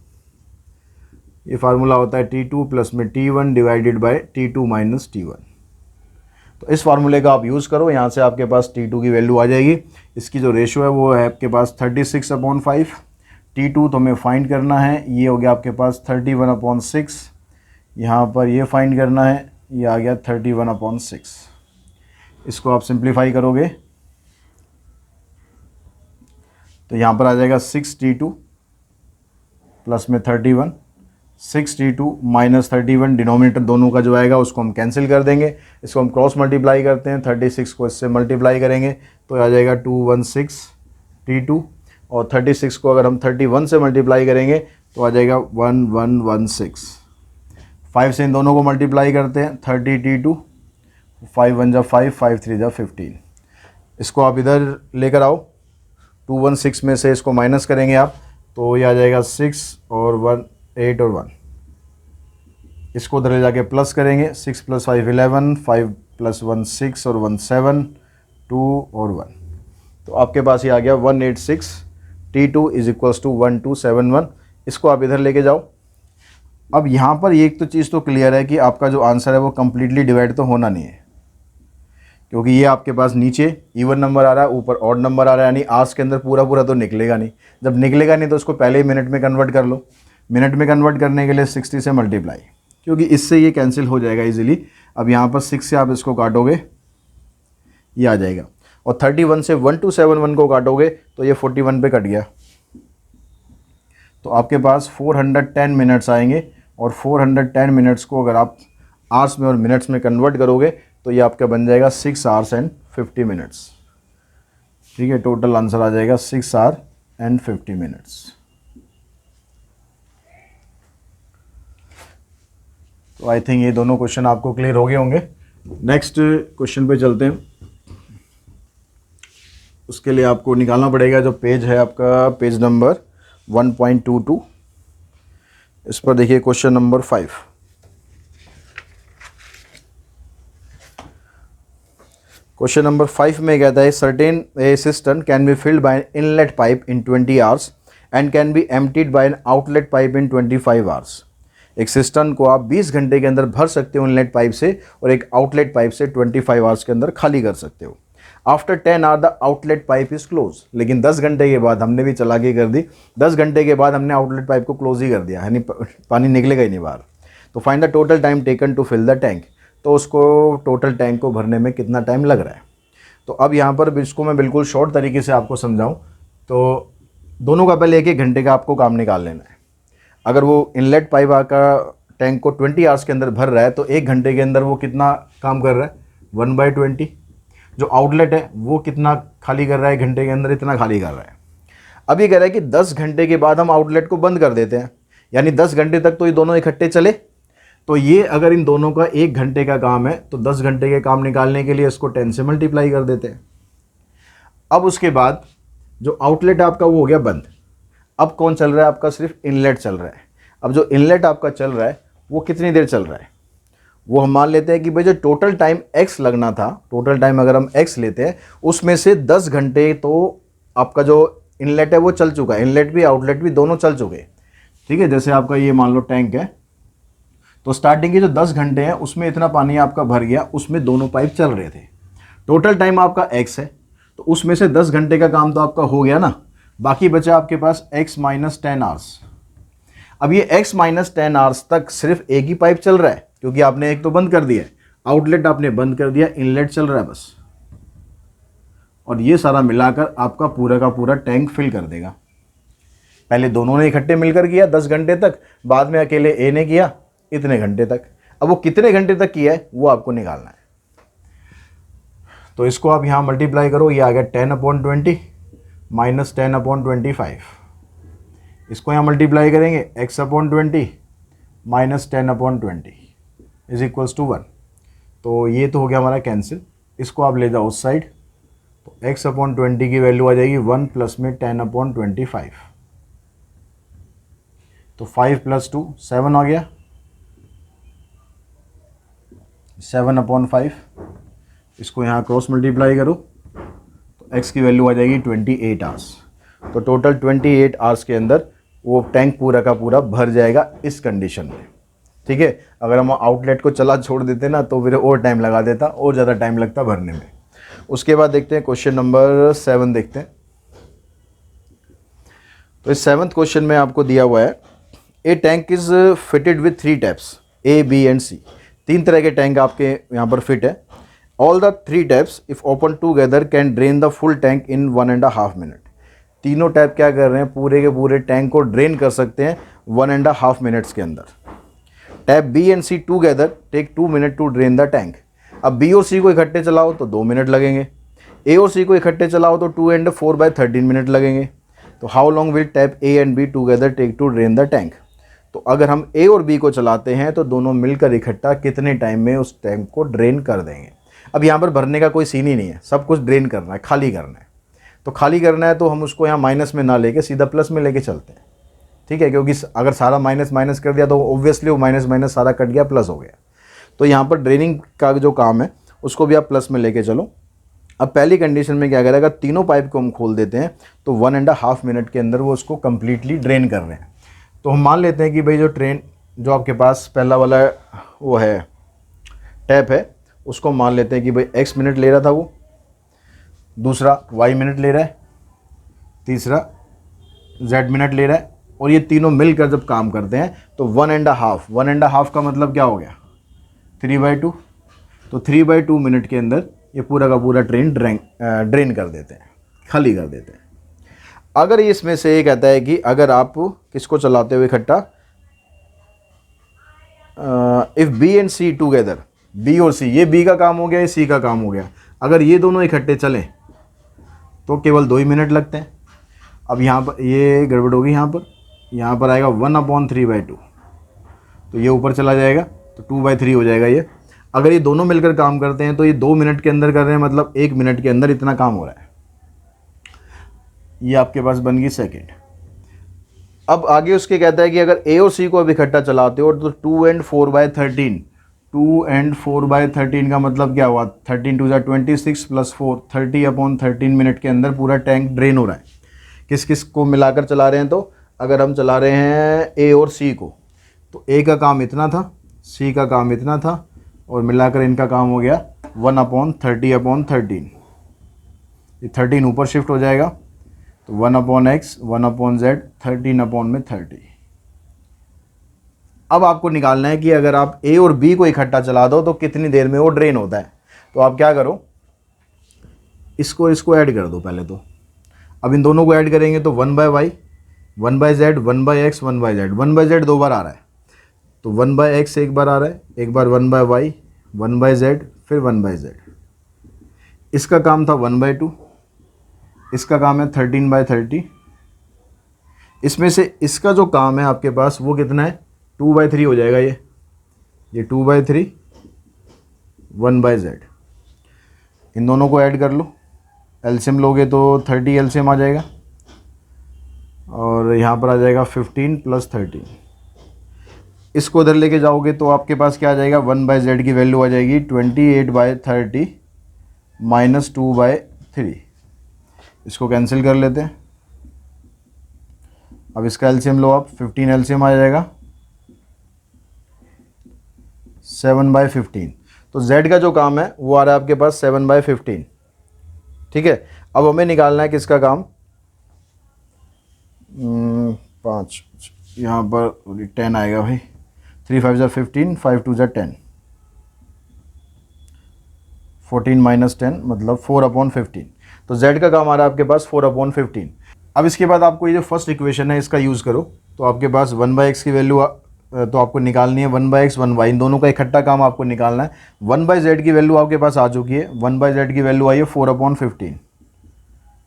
ये फार्मूला होता है T2 प्लस में T1 divided by T2 minus T1। तो इस फार्मूले का आप यूज़ करो, यहाँ से आपके पास T2 की वैल्यू आ जाएगी। इसकी जो रेशो है वो है आपके पास 36/5। T2 तो हमें फाइंड करना है, ये हो गया आपके पास 31/6। यहाँ पर ये फाइंड करना है, ये आ गया 31/6। इसको आप सिंप्लीफाई करोगे तो यहाँ पर आ जाएगा 6T2 प्लस में 31, 6T2 माइनस 31, डिनोमिनेटर दोनों का जो आएगा उसको हम कैंसिल कर देंगे। इसको हम क्रॉस मल्टीप्लाई करते हैं, 36 को इससे मल्टीप्लाई करेंगे तो आ जाएगा 216T2, और 36 को अगर हम 31 से मल्टीप्लाई करेंगे तो आ जाएगा 1116। 5 से इन दोनों को मल्टीप्लाई करते हैं, 30T2, 5 1 जा 5, 5 3 जा 15। इसको आप इधर लेकर आओ, 216 में से इसको माइनस करेंगे आप तो ये आ जाएगा 6 और 1 8 और 1। इसको उधर ले जाके प्लस करेंगे, 6 + 5 11, 5 + 1 6 और 1 7, 2 और 1। तो आपके पास ये आ गया 186। T2 is equals to 1271। इसको आप इधर लेके जाओ। अब यहाँ पर एक तो चीज़ तो क्लियर है कि आपका जो आंसर है वो कम्प्लीटली डिवाइड तो होना नहीं है, क्योंकि ये आपके पास नीचे इवन नंबर आ रहा है, ऊपर ऑड नंबर आ रहा है, यानी आर्स के अंदर पूरा पूरा तो निकलेगा नहीं। जब निकलेगा नहीं तो उसको पहले ही मिनट में कन्वर्ट कर लो। मिनट में कन्वर्ट करने के लिए 60 से मल्टीप्लाई, क्योंकि इससे ये कैंसिल हो जाएगा इजीली। अब यहाँ पर 6 से आप इसको काटोगे, ये आ जाएगा, और 31 से 1271 को काटोगे तो ये 41 पे कट गया। तो आपके पास 410 मिनट्स आएंगे, और 410 मिनट्स को अगर आप आवर्स में और मिनट्स में कन्वर्ट करोगे तो ये आपका बन जाएगा 6 hours and 50 minutes। ठीक है, टोटल आंसर आ जाएगा 6 hours and 50 minutes। तो आई थिंक ये दोनों क्वेश्चन आपको क्लियर हो गए होंगे। नेक्स्ट क्वेश्चन पे चलते हैं। उसके लिए आपको निकालना पड़ेगा जो पेज है आपका, पेज नंबर 1.22। इस पर देखिए क्वेश्चन नंबर 5। क्वेश्चन नंबर 5 में कहता है certain a system can be filled by an inlet pipe in 20 hours and can be emptied by an outlet pipe in 25 hours. एक सिस्टम को आप 20 घंटे के अंदर भर सकते हो इनलेट पाइप से और एक आउटलेट पाइप से 25 आवर्स के अंदर खाली कर सकते हो। After 10 hour the outlet pipe is close. लेकिन 10 घंटे के बाद हमने भी चालाकी कर दी, 10 घंटे के बाद हमने आउटलेट पाइप को क्लोज ही कर दिया, यानी पानी निकलेगा ही नहीं बाहर। तो find the total time taken to fill the tank. तो उसको टोटल टैंक को भरने में कितना टाइम लग रहा है। तो अब यहाँ पर इसको मैं बिल्कुल शॉर्ट तरीके से आपको समझाऊँ तो दोनों का पहले 1-1 घंटे का आपको काम निकाल लेना है। अगर वो इनलेट पाइप का टैंक को 20 आवर्स के अंदर भर रहा है तो 1 घंटे के अंदर वो कितना काम कर रहा है, 1/20। जो आउटलेट है वो कितना खाली कर रहा है, 1 घंटे के अंदर इतना खाली कर रहा है। अब ये कह रहा है कि 10 घंटे के बाद हम आउटलेट को बंद कर देते हैं, यानी 10 घंटे तक तो ये दोनों इकट्ठे चले। तो ये अगर इन दोनों का 1 घंटे का काम है तो 10 घंटे के काम निकालने के लिए इसको 10 से मल्टीप्लाई कर देते हैं। अब उसके बाद जो आउटलेट आपका वो हो गया बंद। अब कौन चल रहा है आपका, सिर्फ इनलेट चल रहा है। अब जो इनलेट आपका चल रहा है वो कितनी देर चल रहा है, वो हम मान लेते हैं कि भाई जो टोटल टाइम x लगना था, टोटल टाइम अगर हम x लेते हैं उसमें से 10 घंटे तो आपका जो इनलेट है वो चल चुका है, इनलेट भी आउटलेट भी दोनों चल चुके हैं। ठीक है, जैसे आपका ये मान लो टैंक है तो स्टार्टिंग के जो 10 घंटे हैं उसमें इतना पानी आपका भर गया, उसमें दोनों पाइप चल रहे थे। टोटल टाइम आपका x है तो उसमें से 10 घंटे का काम तो आपका हो गया ना, बाकी बचा आपके पास x - 10 आवर्स। अब ये x - 10 आवर्स तक सिर्फ एक ही पाइप चल रहा है क्योंकि आपने एक तो बंद कर दिया, आउटलेट आपने बंद कर दिया, इनलेट चल रहा है बस। और ये सारा मिलाकर आपका पूरा का पूरा टैंक फिल कर देगा। पहले दोनों ने इकट्ठे मिलकर किया 10 घंटे तक, बाद में अकेले ए ने किया इतने घंटे तक। अब वो कितने घंटे तक किया है वो आपको निकालना है। तो इसको आप यहाँ मल्टीप्लाई करो, ये आ गया 10/20 - 10/25। इसको यहाँ मल्टीप्लाई करेंगे x/20 - 10/20 इज इक्वल्स टू 1। तो ये तो हो गया हमारा कैंसिल। इसको आप ले जाओ उस साइड, तो x/20 की वैल्यू आ जाएगी 1 प्लस में 10/25। तो 5 + 2 7 आ गया, 7/5। इसको यहाँ क्रॉस मल्टीप्लाई करो तो x की वैल्यू आ जाएगी 28 आवर्स। तो टोटल 28 आवर्स के अंदर वो टैंक पूरा का पूरा भर जाएगा इस कंडीशन में। ठीक है, अगर हम आउटलेट को चला छोड़ देते ना तो फिर और टाइम लगा देता, और ज़्यादा टाइम लगता भरने में। उसके बाद देखते हैं क्वेश्चन नंबर 7 देखते हैं। तो इस 7th क्वेश्चन में आपको दिया हुआ है a tank is fitted with 3 taps A, B and C। 3 तरह के टैंक आपके यहाँ पर फिट है। All the 3 taps if open together can drain the full tank in 1.5 minute. तीनों टैप क्या कर रहे हैं, पूरे के पूरे टैंक को ड्रेन कर सकते हैं 1.5 मिनट्स के अंदर। Tap B and C together take 2 minute to drain the tank. अब B और C को इकट्ठे चलाओ तो 2 मिनट लगेंगे, A और C को इकट्ठे चलाओ तो 2 and 4 by 13 मिनट लगेंगे। तो how long will tap A and B together take to drain the tank. तो अगर हम A और B को चलाते हैं तो दोनों मिलकर इकट्ठा कितने टाइम में उस टैंक को ड्रेन कर देंगे। अब यहाँ पर भरने का कोई सीन ही नहीं है, सब कुछ ड्रेन करना है, खाली करना है। तो खाली करना है तो हम उसको यहाँ माइनस में ना लेके सीधा प्लस में लेके चलते हैं। ठीक है, क्योंकि अगर सारा माइनस माइनस कर दिया तो ऑब्वियसली वो माइनस माइनस सारा कट गया, प्लस हो गया। तो यहाँ पर ड्रेनिंग का जो काम है उसको भी आप प्लस में लेके चलो। अब पहली कंडीशन में क्या करेगा, तीनों पाइप को हम खोल देते हैं तो 1.5 मिनट के अंदर वो उसको कम्प्लीटली ड्रेन कर रहे हैं। तो हम मान लेते हैं कि भाई जो आपके पास पहला वाला वो है टैप है, उसको मान लेते हैं कि भाई x मिनट ले रहा था वो, दूसरा y मिनट ले रहा है, तीसरा z मिनट ले रहा है, और ये तीनों मिलकर जब काम करते हैं तो 1.5 का मतलब क्या हो गया, 3/2। तो 3/2 मिनट के अंदर ये पूरा का पूरा ड्रेन कर देते हैं, खाली कर देते हैं। अगर इसमें से ये कहता है कि अगर आप किसको चलाते हुए इकट्ठा, if B and C together, B और C, ये B का काम हो गया, ये C का काम हो गया, अगर ये दोनों इकट्ठे चलें तो केवल 2 ही मिनट लगते हैं। अब यहाँ पर ये गड़बड़ होगी, यहाँ पर आएगा 1/3/2, तो ये ऊपर चला जाएगा तो 2/3 हो जाएगा ये। अगर ये दोनों मिलकर काम करते हैं तो ये 2 मिनट के अंदर कर रहे हैं, मतलब 1 मिनट के अंदर इतना काम हो रहा है। ये आपके पास बन गई सेकेंड। अब आगे उसके कहता है कि अगर ए और सी को अब इकट्ठा चलाते हो तो 2 and 4/13, 2 and 4/13 का मतलब क्या हुआ, 13 2 26 + 4 30/13 मिनट के अंदर पूरा टैंक ड्रेन हो रहा है। किस किस को मिलाकर चला रहे हैं, तो अगर हम चला रहे हैं ए और सी को तो ए का काम इतना था, सी का काम इतना था, और मिलाकर इनका काम हो गया 1/30/13। ये 13 ऊपर शिफ्ट हो जाएगा तो 1/x 1/z 13/30। अब आपको निकालना है कि अगर आप ए और बी को इकट्ठा चला दो तो कितनी देर में वो ड्रेन होता है। तो आप क्या करो, इसको ऐड कर दो पहले तो। अब इन दोनों को ऐड करेंगे तो 1/y 1/z 1/x 1/z 1/z 2 बार आ रहा है, तो 1/x एक बार आ रहा है, एक बार 1/y 1/z फिर 1/z। इसका काम था 1/2, इसका काम है 13/30। इसमें से इसका जो काम है आपके पास वो कितना है, 2/3 हो जाएगा। ये 2/3 1/z। इन दोनों को ऐड कर लो, एलसीएम लोगे तो 30 एलसीएम आ जाएगा, और यहाँ पर आ जाएगा 15 + 13। इसको उधर लेके जाओगे तो आपके पास क्या आ जाएगा, 1/z की वैल्यू आ जाएगी 28/30 - 2/3। इसको कैंसिल कर लेते हैं। अब इसका एलसीएम लो आप, 15 एलसीएम आ जाएगा 7/15। तो z का जो काम है वो आ रहा है आपके पास 7/15। ठीक है, अब हमें निकालना है किसका काम, 5, यहाँ पर 10 आएगा भाई, 3 5 = 15 5 2 = 10, 14 - 10 मतलब 4/15। तो z का काम आ रहा है आपके पास 4/15। अब इसके बाद आपको ये जो फर्स्ट इक्वेशन है इसका यूज़ करो, तो आपके पास 1/x की वैल्यू तो आपको निकालनी है, 1/x 1y, इन दोनों का इकट्ठा काम आपको निकालना है। 1/z की वैल्यू आपके पास आ चुकी है, 1/z की वैल्यू आई है 4/15।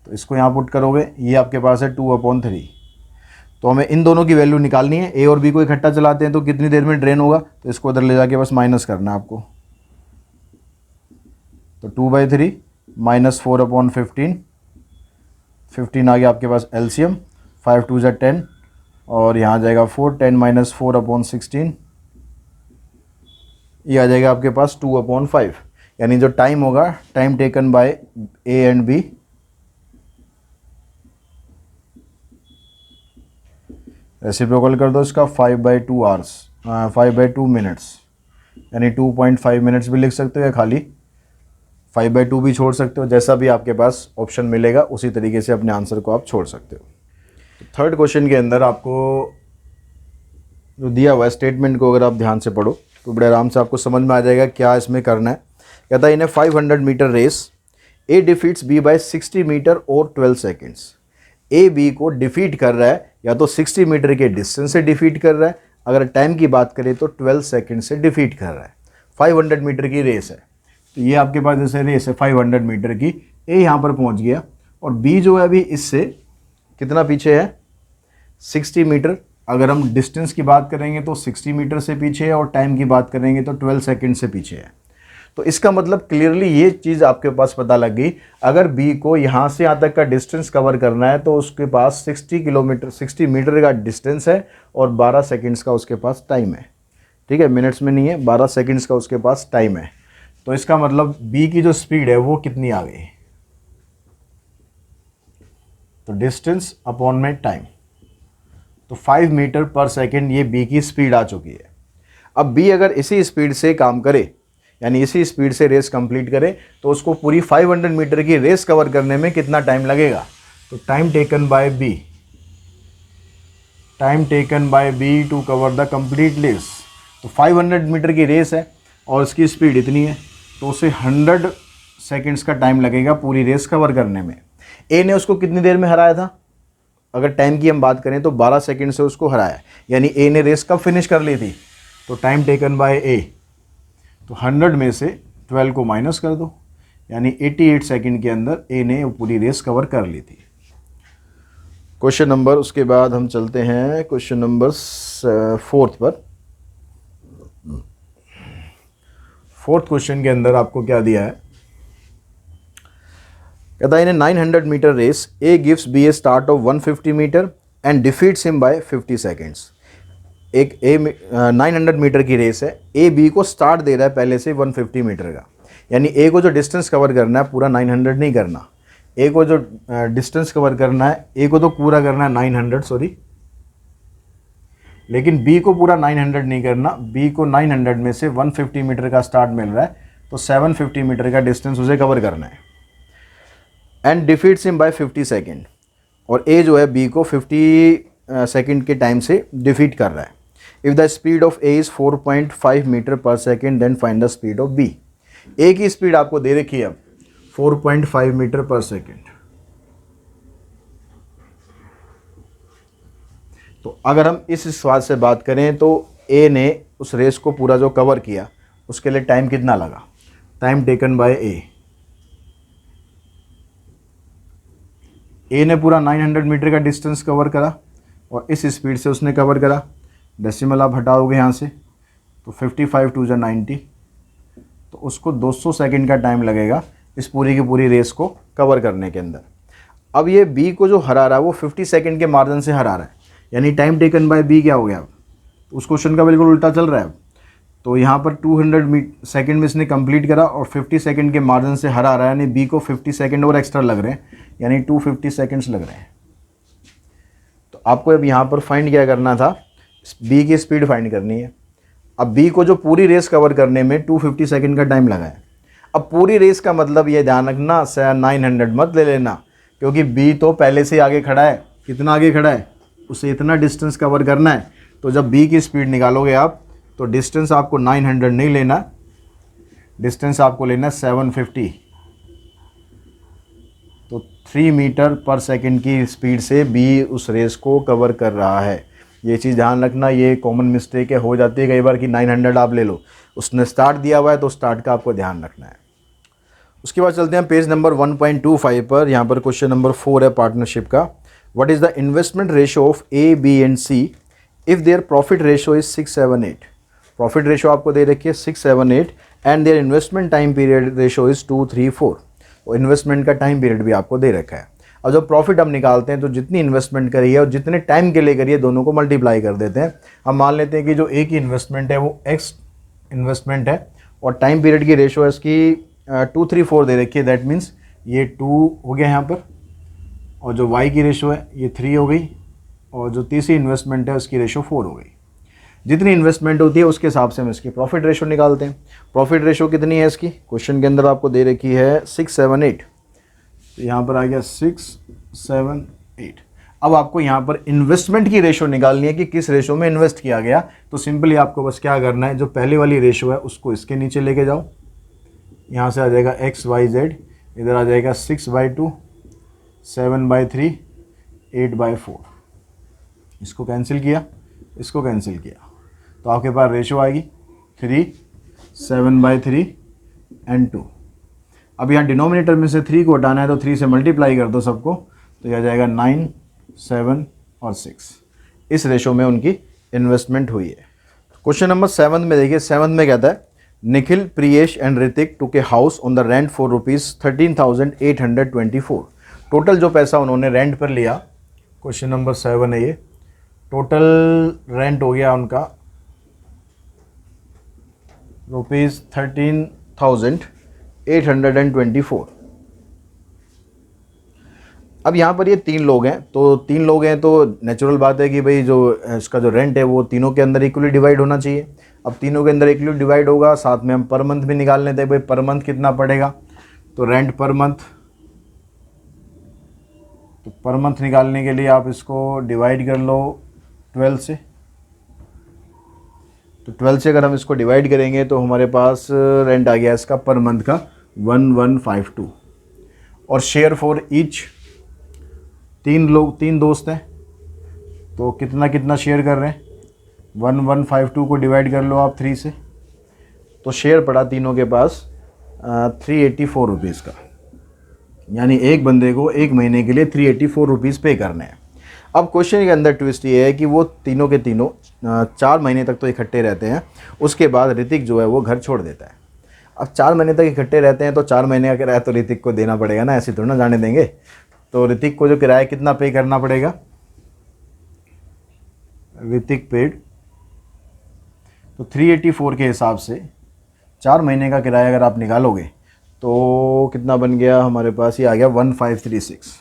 तो इसको यहाँ पुट करोगे, ये आपके पास है 2/3। तो हमें इन दोनों की वैल्यू निकालनी है। ए और बी को इकट्ठा चलाते हैं तो कितनी देर में ड्रेन होगा, तो इसको उधर ले जाके बस माइनस करना है आपको। तो 2/3 - 4/15, 15 आ गया आपके पास एलसीएम, 5 2 = 10, और यहाँ आ जाएगा 4, 10 - 4/16, ये आ जाएगा आपके पास 2/5। यानी जो टाइम होगा, time taken by A and B, reciprocal कर दो इसका 5/2 आवर्स, 5/2 मिनट्स, यानी 2.5 मिनट्स भी लिख सकते हो, या खाली 5/2 भी छोड़ सकते हो। जैसा भी आपके पास ऑप्शन मिलेगा उसी तरीके से अपने आंसर को आप छोड़ सकते हो। तो थर्ड क्वेश्चन के अंदर आपको जो दिया हुआ है स्टेटमेंट को अगर आप ध्यान से पढ़ो तो बड़े आराम से आपको समझ में आ जाएगा क्या इसमें करना है। कहता है इन 500 मीटर रेस ए डिफीट्स बी बाय 60 मीटर और 12 सेकेंड्स। ए बी को डिफीट कर रहा है, या तो 60 मीटर के डिस्टेंस से डिफीट कर रहा है, अगर टाइम की बात करें तो 12 सेकेंड से डिफीट कर रहा है। 500 मीटर की रेस है, तो ये आपके पास जैसे रेस है 500 मीटर की, ए यहाँ पर पहुँच गया, और बी जो है अभी इससे कितना पीछे है, 60 मीटर। अगर हम डिस्टेंस की बात करेंगे तो 60 मीटर से पीछे है, और टाइम की बात करेंगे तो 12 सेकेंड से पीछे है। तो इसका मतलब क्लियरली ये चीज़ आपके पास पता लग गई, अगर बी को यहाँ से यहाँ तक का डिस्टेंस कवर करना है तो उसके पास 60 मीटर का डिस्टेंस है, और 12 सेकेंड्स का उसके पास टाइम है। ठीक है, मिनट्स में नहीं है, 12 सेकेंड्स का उसके पास टाइम है। तो इसका मतलब बी की जो स्पीड है वो कितनी आ गई, तो डिस्टेंस अपॉन में टाइम, तो 5 मीटर पर सेकेंड ये बी की स्पीड आ चुकी है। अब बी अगर इसी स्पीड से काम करे, यानी इसी स्पीड से रेस कंप्लीट करे, तो उसको पूरी 500 मीटर की रेस कवर करने में कितना टाइम लगेगा, तो time taken by B to cover the complete race. तो 500 मीटर की रेस है और इसकी स्पीड इतनी है, तो उसे 100 सेकेंड्स का टाइम लगेगा पूरी रेस कवर करने में। ए ने उसको कितनी देर में हराया था, अगर टाइम की हम बात करें तो 12 सेकेंड से उसको हराया, यानी ए ने रेस कब फिनिश कर ली थी, तो टाइम टेकन बाय ए, तो 100 में से 12 को माइनस कर दो, यानी 88 सेकेंड के अंदर ए ने पूरी रेस कवर कर ली थी। क्वेश्चन नंबर, उसके बाद हम चलते हैं क्वेश्चन नंबर 4 पर। फोर्थ क्वेश्चन के अंदर आपको क्या दिया है, कहता है in 900 metre race A gives B a start of 150 metres and defeats him by 50 seconds. एक 900 मीटर की रेस है, ए बी को स्टार्ट दे रहा है पहले से 150 मीटर का, यानी ए को जो डिस्टेंस कवर करना है पूरा 900 नहीं करना, ए को जो डिस्टेंस कवर करना है, ए को तो पूरा करना है 900 सॉरी, लेकिन बी को पूरा 900 नहीं करना, बी को 900 में से 150 मीटर का स्टार्ट मिल रहा है तो 750 मीटर का डिस्टेंस उसे कवर करना है। And defeats him by 50 second, और ए जो है बी को 50 सेकेंड के टाइम से डिफीट कर रहा है। If the speed of A is 4.5 metre पर second then find the speed of B. A की स्पीड आपको दे रखी है अब 4.5 मीटर पर सेकेंड। तो अगर हम इस सवाल से बात करें तो ए ने उस रेस को पूरा जो कवर किया उसके लिए टाइम कितना लगा, टाइम टेकन बाय ए ने पूरा 900 मीटर का डिस्टेंस कवर करा और इस स्पीड से उसने कवर करा। डेसिमल आप हटाओगे यहाँ से तो 55 टू 90, तो उसको 200 सेकंड का टाइम लगेगा इस पूरी की पूरी रेस को कवर करने के अंदर। अब ये बी को जो हरा रहा है वो 50 सेकंड के मार्जिन से हरा रहा है, यानी टाइम टेकन बाय बी क्या हो गया, उस क्वेश्चन का बिल्कुल उल्टा चल रहा है। तो यहाँ पर 200 सेकंड में इसने कंप्लीट करा और 50 सेकंड के मार्जिन से हरा रहा है, यानी बी को 50 सेकंड और एक्स्ट्रा लग रहे हैं, यानी 250 सेकंड्स लग रहे हैं। तो आपको अब यहाँ पर फाइंड क्या करना था, बी की स्पीड फाइंड करनी है। अब बी को जो पूरी रेस कवर करने में 250 सेकंड का टाइम लगा है। अब पूरी रेस का मतलब ये ध्यान रखना 900 मत ले लेना, क्योंकि बी तो पहले से आगे खड़ा है। कितना आगे खड़ा है, उसे इतना डिस्टेंस कवर करना है। तो जब बी की स्पीड निकालोगे आप तो डिस्टेंस आपको 900 नहीं लेना, डिस्टेंस आपको लेना 750। तो 3 मीटर पर सेकंड की स्पीड से बी उस रेस को कवर कर रहा है। ये चीज़ ध्यान रखना, ये कॉमन मिस्टेक है, हो जाती है कई बार कि 900 आप ले लो, उसने स्टार्ट दिया हुआ है तो स्टार्ट का आपको ध्यान रखना है। उसके बाद चलते हैं पेज नंबर 1.25 पर। यहाँ पर क्वेश्चन नंबर 4 है पार्टनरशिप का। What is the investment ratio of A B and C if their profit ratio is 6, 7, 8। Profit ratio आपको दे रखी है 6, 7, 8 and their investment time period ratio is 2, 3, 4। और इन्वेस्टमेंट का टाइम पीरियड भी आपको दे रखा है। अब जब प्रॉफिट हम निकालते हैं तो जितनी इन्वेस्टमेंट करी है और जितने टाइम के लिए करी है दोनों को मल्टीप्लाई कर देते हैं। हम मान लेते हैं कि जो ए की इन्वेस्टमेंट है वो एक्स इन्वेस्टमेंट है और टाइम पीरियड की रेशियो है इसकी 2, 3, 4 दे रखी है। दैट मीन्स ये 2 हो गया यहाँ पर, और जो वाई की रेशियो है ये 3 हो गई, और जो तीसरी इन्वेस्टमेंट है उसकी रेशियो 4 हो गई। जितनी इन्वेस्टमेंट होती है उसके हिसाब से हम इसकी प्रॉफिट रेशियो निकालते हैं। प्रॉफिट रेशियो कितनी है इसकी, क्वेश्चन के अंदर आपको दे रखी है 6, 7, 8। तो यहाँ पर आ गया 6, 7, 8। अब आपको यहाँ पर इन्वेस्टमेंट की रेशियो निकालनी है कि किस रेशियो में इन्वेस्ट किया गया। तो सिंपली आपको बस क्या करना है, जो पहले वाली रेशियो है उसको इसके नीचे लेके जाओ। यहाँ से आ जाएगा XYZ, इधर आ जाएगा 6/2, 7/3, 8/4। इसको कैंसिल किया, इसको कैंसिल किया, तो आपके पास रेशियो आएगी 3, 7/3 एंड 2। अब यहाँ डिनोमिनेटर में से 3 को हटाना है तो 3 से मल्टीप्लाई कर दो सबको, तो यह आ जाएगा 9, 7 और 6। इस रेशो में उनकी इन्वेस्टमेंट हुई है। क्वेश्चन नंबर 7 में देखिए, 7 में कहता है Nikhil, Priyesh and Hrithik took a house on the rent for ₹13,824। Total जो पैसा उन्होंने रेंट पर लिया, क्वेश्चन नंबर 7 है ये, टोटल रेंट हो गया उनका ₹13,824। अब यहाँ पर ये 3 लोग हैं, तो 3 लोग हैं तो नेचुरल बात है कि भाई जो इसका जो रेंट है वो तीनों के अंदर इक्वली डिवाइड होना चाहिए। अब तीनों के अंदर इक्वली डिवाइड होगा, साथ में हम पर मंथ भी निकाल लेते हैं भाई पर मंथ कितना पड़ेगा। तो रेंट पर मंथ, तो पर मंथ निकालने के लिए आप इसको डिवाइड कर लो 12 से। तो 12 से अगर हम इसको डिवाइड करेंगे तो हमारे पास रेंट आ गया इसका पर मंथ का 1152। और शेयर फॉर ईच, 3 दोस्त हैं तो कितना कितना शेयर कर रहे हैं, 1152 को डिवाइड कर लो आप 3 से, तो शेयर पड़ा तीनों के पास 384 रुपीज़ का। यानी एक बंदे को एक महीने के लिए 384 रुपीज़ पे करने हैं। अब क्वेश्चन के अंदर ट्विस्ट ये है कि वो तीनों के तीनों 4 महीने तक तो इकट्ठे रहते हैं, उसके बाद ऋतिक जो है वो घर छोड़ देता है। अब 4 महीने तक इकट्ठे रहते हैं तो 4 महीने का किराया तो ऋतिक को देना पड़ेगा ना, ऐसे थोड़ा ना जाने देंगे। तो ऋतिक को जो किराया कितना पे करना पड़ेगा, ऋतिक पेड, तो 384 के हिसाब से 4 महीने का किराया अगर आप निकालोगे तो कितना बन गया हमारे पास, ये आ गया 1536।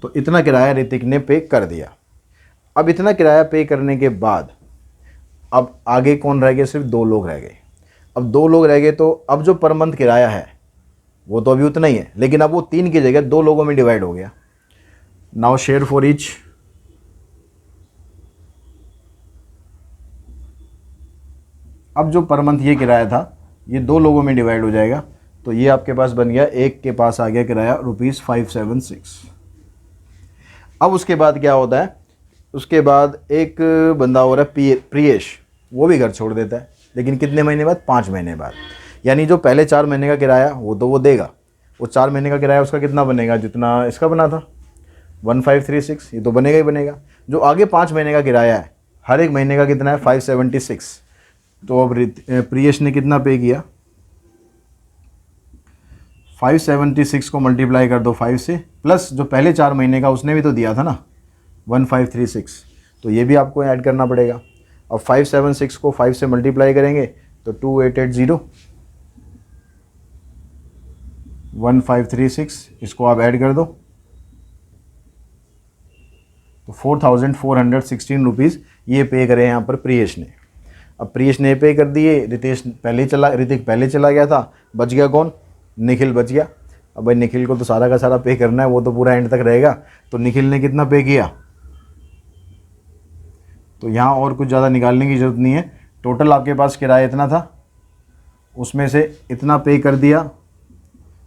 तो इतना किराया ऋतिक ने पे कर दिया। अब इतना किराया पे करने के बाद अब आगे कौन रह गए, सिर्फ 2 लोग रह गए। अब 2 लोग रह गए तो अब जो पर मंथ किराया है वो तो अभी उतना ही है, लेकिन अब वो 3 की जगह 2 लोगों में डिवाइड हो गया। नाउ शेयर फॉर ईच, अब जो पर मंथ ये किराया था ये 2 लोगों में डिवाइड हो जाएगा। तो ये आपके पास बन गया, एक के पास आ गया किराया ₹576। अब उसके बाद क्या होता है, उसके बाद एक बंदा हो रहा है प्रियेश, वो भी घर छोड़ देता है, लेकिन कितने महीने बाद, 5 महीने बाद। यानी जो पहले 4 महीने का किराया वो तो वो देगा, वो 4 महीने का किराया उसका कितना बनेगा, जितना इसका बना था 1536, ये तो बनेगा ही बनेगा। जो आगे 5 महीने का किराया है, हर एक महीने का कितना है 576। तो अब प्रियेश ने कितना पे किया, 576 को मल्टीप्लाई कर दो 5 से, प्लस जो पहले 4 महीने का उसने भी तो दिया था ना 1536, तो ये भी आपको ऐड करना पड़ेगा। अब 576 को 5 से मल्टीप्लाई करेंगे तो 2880, 1536, इसको आप ऐड कर दो तो 4416 रुपीज़ ये पे करे यहाँ पर प्रियेश ने। अब प्रियेश ने पे कर दिए, ऋतिक पहले चला गया था, बच गया कौन, निखिल बच गया। अब भाई निखिल को तो सारा का सारा पे करना है, वो तो पूरा एंड तक रहेगा। तो निखिल ने कितना पे किया, तो यहाँ और कुछ ज़्यादा निकालने की ज़रूरत नहीं है, टोटल आपके पास किराया इतना था, उसमें से इतना पे कर दिया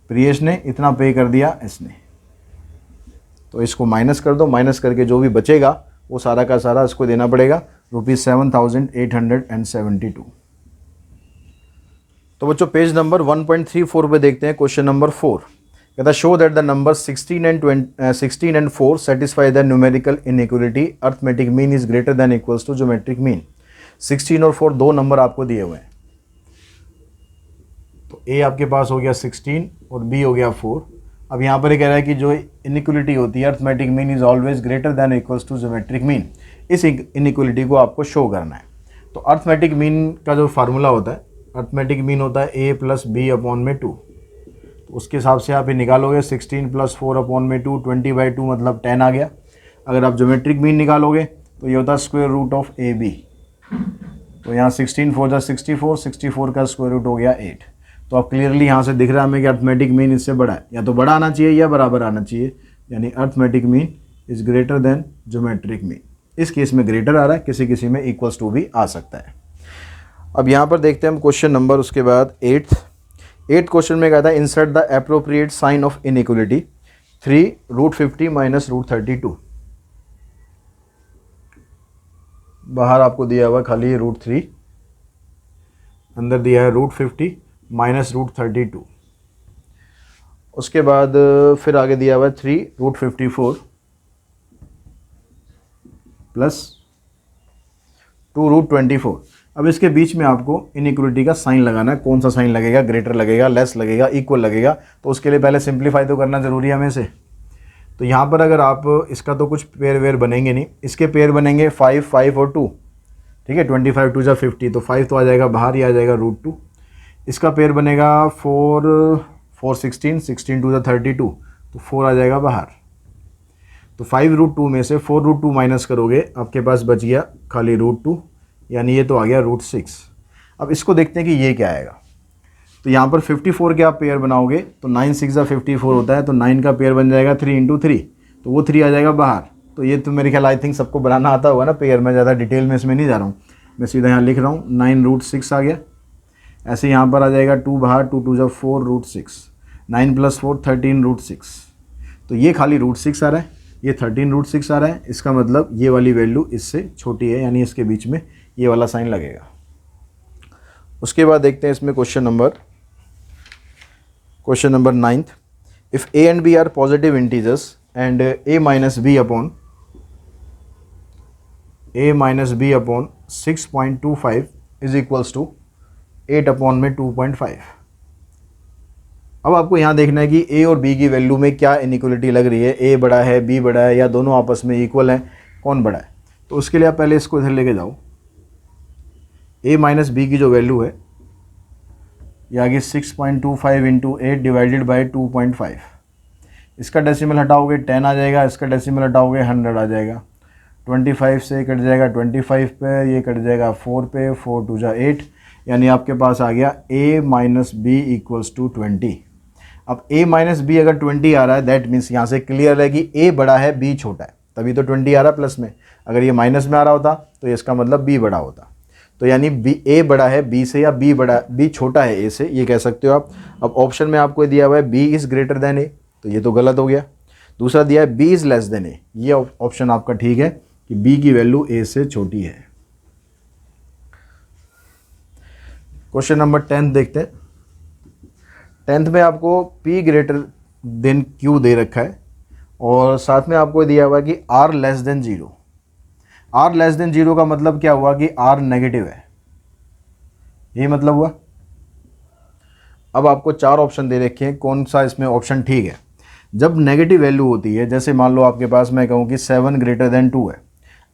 प्रियेश ने, इतना पे कर दिया इसने। तो इसको माइनस कर दो, माइनस करके जो भी बचेगा वो सारा का सारा इसको देना पड़ेगा, ₹7,872। तो बच्चों पेज नंबर 1.34 पे देखते हैं क्वेश्चन नंबर 4। कहता है show that the number 16 and 4 satisfy the numerical inequality, arithmetic mean is greater than equals to geometric mean. 16 और 4 दो नंबर आपको दिए हुए हैं, तो ए आपके पास हो गया 16 और बी हो गया 4। अब यहाँ पर ये कह रहा है कि जो इनइक्वलिटी होती है arithmetic mean is always greater than equals to geometric mean, इस इनइक्वलिटी को आपको शो करना है। तो अर्थमेटिक मीन का जो फार्मूला होता है, अर्थमेटिक मीन होता है a प्लस बी अपॉन में 2, तो उसके हिसाब से आप ये निकालोगे 16 प्लस 4 अपॉन में 2, 20/2 मतलब 10 आ गया। अगर आप ज्योमेट्रिक मीन निकालोगे तो ये होता है स्क्वायर रूट ऑफ AB, तो यहाँ 16 4 जा 64, 64 का स्क्वायर रूट हो गया 8। तो अब क्लियरली यहाँ से दिख रहा है हमें कि अर्थमेटिक मीन इससे बड़ा है, या तो बड़ा आना चाहिए या बराबर आना चाहिए, यानी arithmetic mean is greater then geometric mean. इस केस में ग्रेटर आ रहा है, किसी किसी में इक्वल्स टू भी आ सकता है। अब यहाँ पर देखते हैं हम क्वेश्चन नंबर, उसके बाद 8th क्वेश्चन में कहता है insert the appropriate sign of inequality 3 √50 minus √32। बाहर आपको दिया हुआ खाली √3, अंदर दिया है √50 माइनस √32। उसके बाद फिर आगे दिया हुआ है 3 √54 प्लस 2 √24। अब इसके बीच में आपको इनइक्वलिटी का साइन लगाना है। कौन सा साइन लगेगा, ग्रेटर लगेगा, लेस लगेगा, इक्वल लगेगा, तो उसके लिए पहले सिंप्लीफाई तो करना ज़रूरी है हमें से। तो यहाँ पर अगर आप इसका तो कुछ पेयर वेयर बनेंगे नहीं, इसके पेयर बनेंगे 5 5 और 2, ठीक है, 25 2 जा 50, तो 5 तो आ जाएगा बाहर, ही आ जाएगा √2। इसका पेयर बनेगा 4 4 16, 16 2 जा 32, तो 4 आ जाएगा बाहर। तो 5 √2 में से 4 √2 माइनस करोगे, आपके पास बच गया खाली √2, यानी ये तो आ गया √6। अब इसको देखते हैं कि ये क्या आएगा। तो यहाँ पर 54 के आप पेयर बनाओगे तो 9 6 जा 54 होता है, तो 9 का पेयर बन जाएगा 3 × 3, तो वो 3 आ जाएगा बाहर। तो ये तो मेरे ख्याल आई थिंक सबको बनाना आता होगा ना पेयर, में ज़्यादा डिटेल में इसमें नहीं जा रहा हूँ, मैं सीधा यहाँ लिख रहा हूँ 9 √6 आ गया। ऐसे यहाँ पर आ जाएगा 2 बाहर, 2 2 जा 4 √6, 9 + 4 13 √6, तो ये खाली √6 आ रहा है, ये 13 √6 आ रहा है। इसका मतलब ये वाली वैल्यू इससे छोटी है, यानी इसके बीच में ये वाला साइन लगेगा। उसके बाद देखते हैं इसमें question number 9th। If a and b are positive integers and a minus b upon 6.25 is equals to 8 upon में 2.5। अब आपको यहाँ देखना है कि ए और बी की वैल्यू में क्या इनइक्वलिटी लग रही है, ए बड़ा है बी बड़ा है या दोनों आपस में इक्वल हैं, कौन बड़ा है। तो उसके लिए आप पहले इसको इधर लेके जाओ। ए माइनस बी की जो वैल्यू है ये आ गई 6.25 इंटू 8 डिवाइडेड बाई 2.5। इसका डेसिमल हटाओगे 10 आ जाएगा, इसका डेसिमल हटाओगे 100 आ जाएगा। 25 से कट जाएगा 25 पे, ये कट जाएगा 4 पे, 4 2 जा 8, यानी आपके पास आ गया a minus b equals to 20। अब a माइनस बी अगर 20 आ रहा है दैट मीन्स यहाँ से क्लियर है कि a बड़ा है b छोटा है, तभी तो 20 आ रहा है प्लस में। अगर ये माइनस में आ रहा होता तो इसका मतलब b बड़ा होता। तो यानी a बड़ा है b से या b छोटा है a से, ये कह सकते हो आप। अब ऑप्शन में आपको दिया हुआ है b is greater than a, तो ये तो गलत हो गया। दूसरा दिया है b is less than a, ये ऑप्शन आपका ठीक है कि b की वैल्यू a से छोटी है। क्वेश्चन नंबर 10 देखते हैं। 10th में आपको p ग्रेटर देन q दे रखा है और साथ में आपको दिया हुआ है कि r less than 0। r less than 0 का मतलब क्या हुआ कि r नेगेटिव है, ये मतलब हुआ। अब आपको 4 ऑप्शन दे रखे हैं, कौन सा इसमें ऑप्शन ठीक है। जब नेगेटिव वैल्यू होती है, जैसे मान लो आपके पास मैं कहूँ कि 7 ग्रेटर देन 2 है,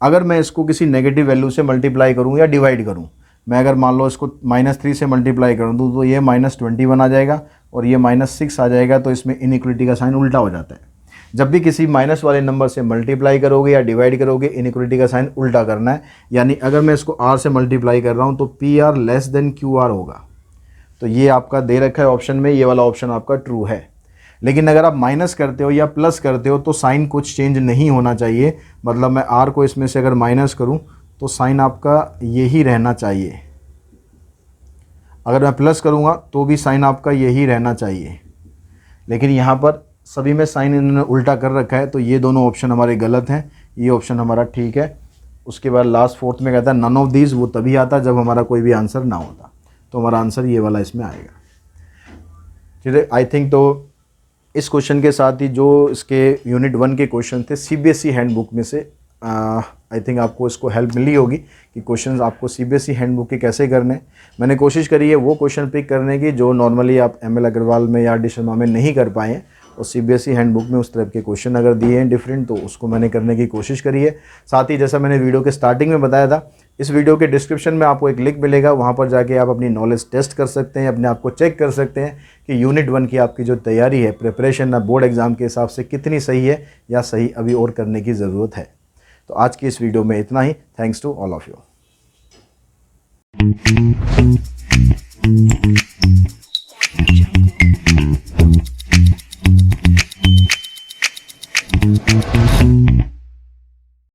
अगर मैं इसको किसी नेगेटिव वैल्यू से मल्टीप्लाई करूँ या डिवाइड करूँ, मैं अगर मान लो इसको -3 से मल्टीप्लाई करूँ तो ये -21 आ जाएगा और ये -6 आ जाएगा, तो इसमें इनइक्वलिटी का साइन उल्टा हो जाता है। जब भी किसी माइनस वाले नंबर से मल्टीप्लाई करोगे या डिवाइड करोगे, इनइक्वलिटी का साइन उल्टा करना है। यानी अगर मैं इसको r से मल्टीप्लाई कर रहा हूँ तो PR लेस देन QR होगा। तो ये आपका दे रखा है ऑप्शन में, ये वाला ऑप्शन आपका ट्रू है। लेकिन अगर आप माइनस करते हो या प्लस करते हो तो साइन कुछ चेंज नहीं होना चाहिए। मतलब मैं r को इसमें से अगर माइनस करूं तो साइन आपका यही रहना चाहिए, अगर मैं प्लस करूंगा तो भी साइन आपका यही रहना चाहिए। लेकिन यहाँ पर सभी में साइन इन्होंने उल्टा कर रखा है, तो ये दोनों ऑप्शन हमारे गलत हैं, ये ऑप्शन हमारा ठीक है। उसके बाद लास्ट 4th में कहता है नन ऑफ दीज, वो तभी आता जब हमारा कोई भी आंसर ना होता, तो हमारा आंसर ये वाला इसमें आएगा। ठीक है, आई थिंक तो इस क्वेश्चन के साथ ही जो इसके यूनिट 1 के क्वेश्चन थे CBSE हैंडबुक में से आई थिंक आपको इसको हेल्प मिली होगी कि क्वेश्चंस आपको CBSE हैंडबुक के कैसे करने। मैंने कोशिश करी है वो क्वेश्चन पिक करने की जो नॉर्मली आप ML अग्रवाल में या डी शर्मा में नहीं कर पाए हैं, और CBSE हैंडबुक में उस तरह के क्वेश्चन अगर दिए हैं डिफरेंट, तो उसको मैंने करने की कोशिश करी है। साथ ही जैसा मैंने वीडियो के स्टार्टिंग में बताया था, इस वीडियो के डिस्क्रिप्शन में आपको एक लिंक मिलेगा, वहाँ पर जाके आप अपनी नॉलेज टेस्ट कर सकते हैं, अपने आप को चेक कर सकते हैं कि यूनिट 1 की आपकी जो तैयारी है, प्रिपरेशन बोर्ड एग्जाम के हिसाब से कितनी सही है या सही अभी और करने की ज़रूरत है। तो आज की इस वीडियो में इतना ही। Thanks to all of you.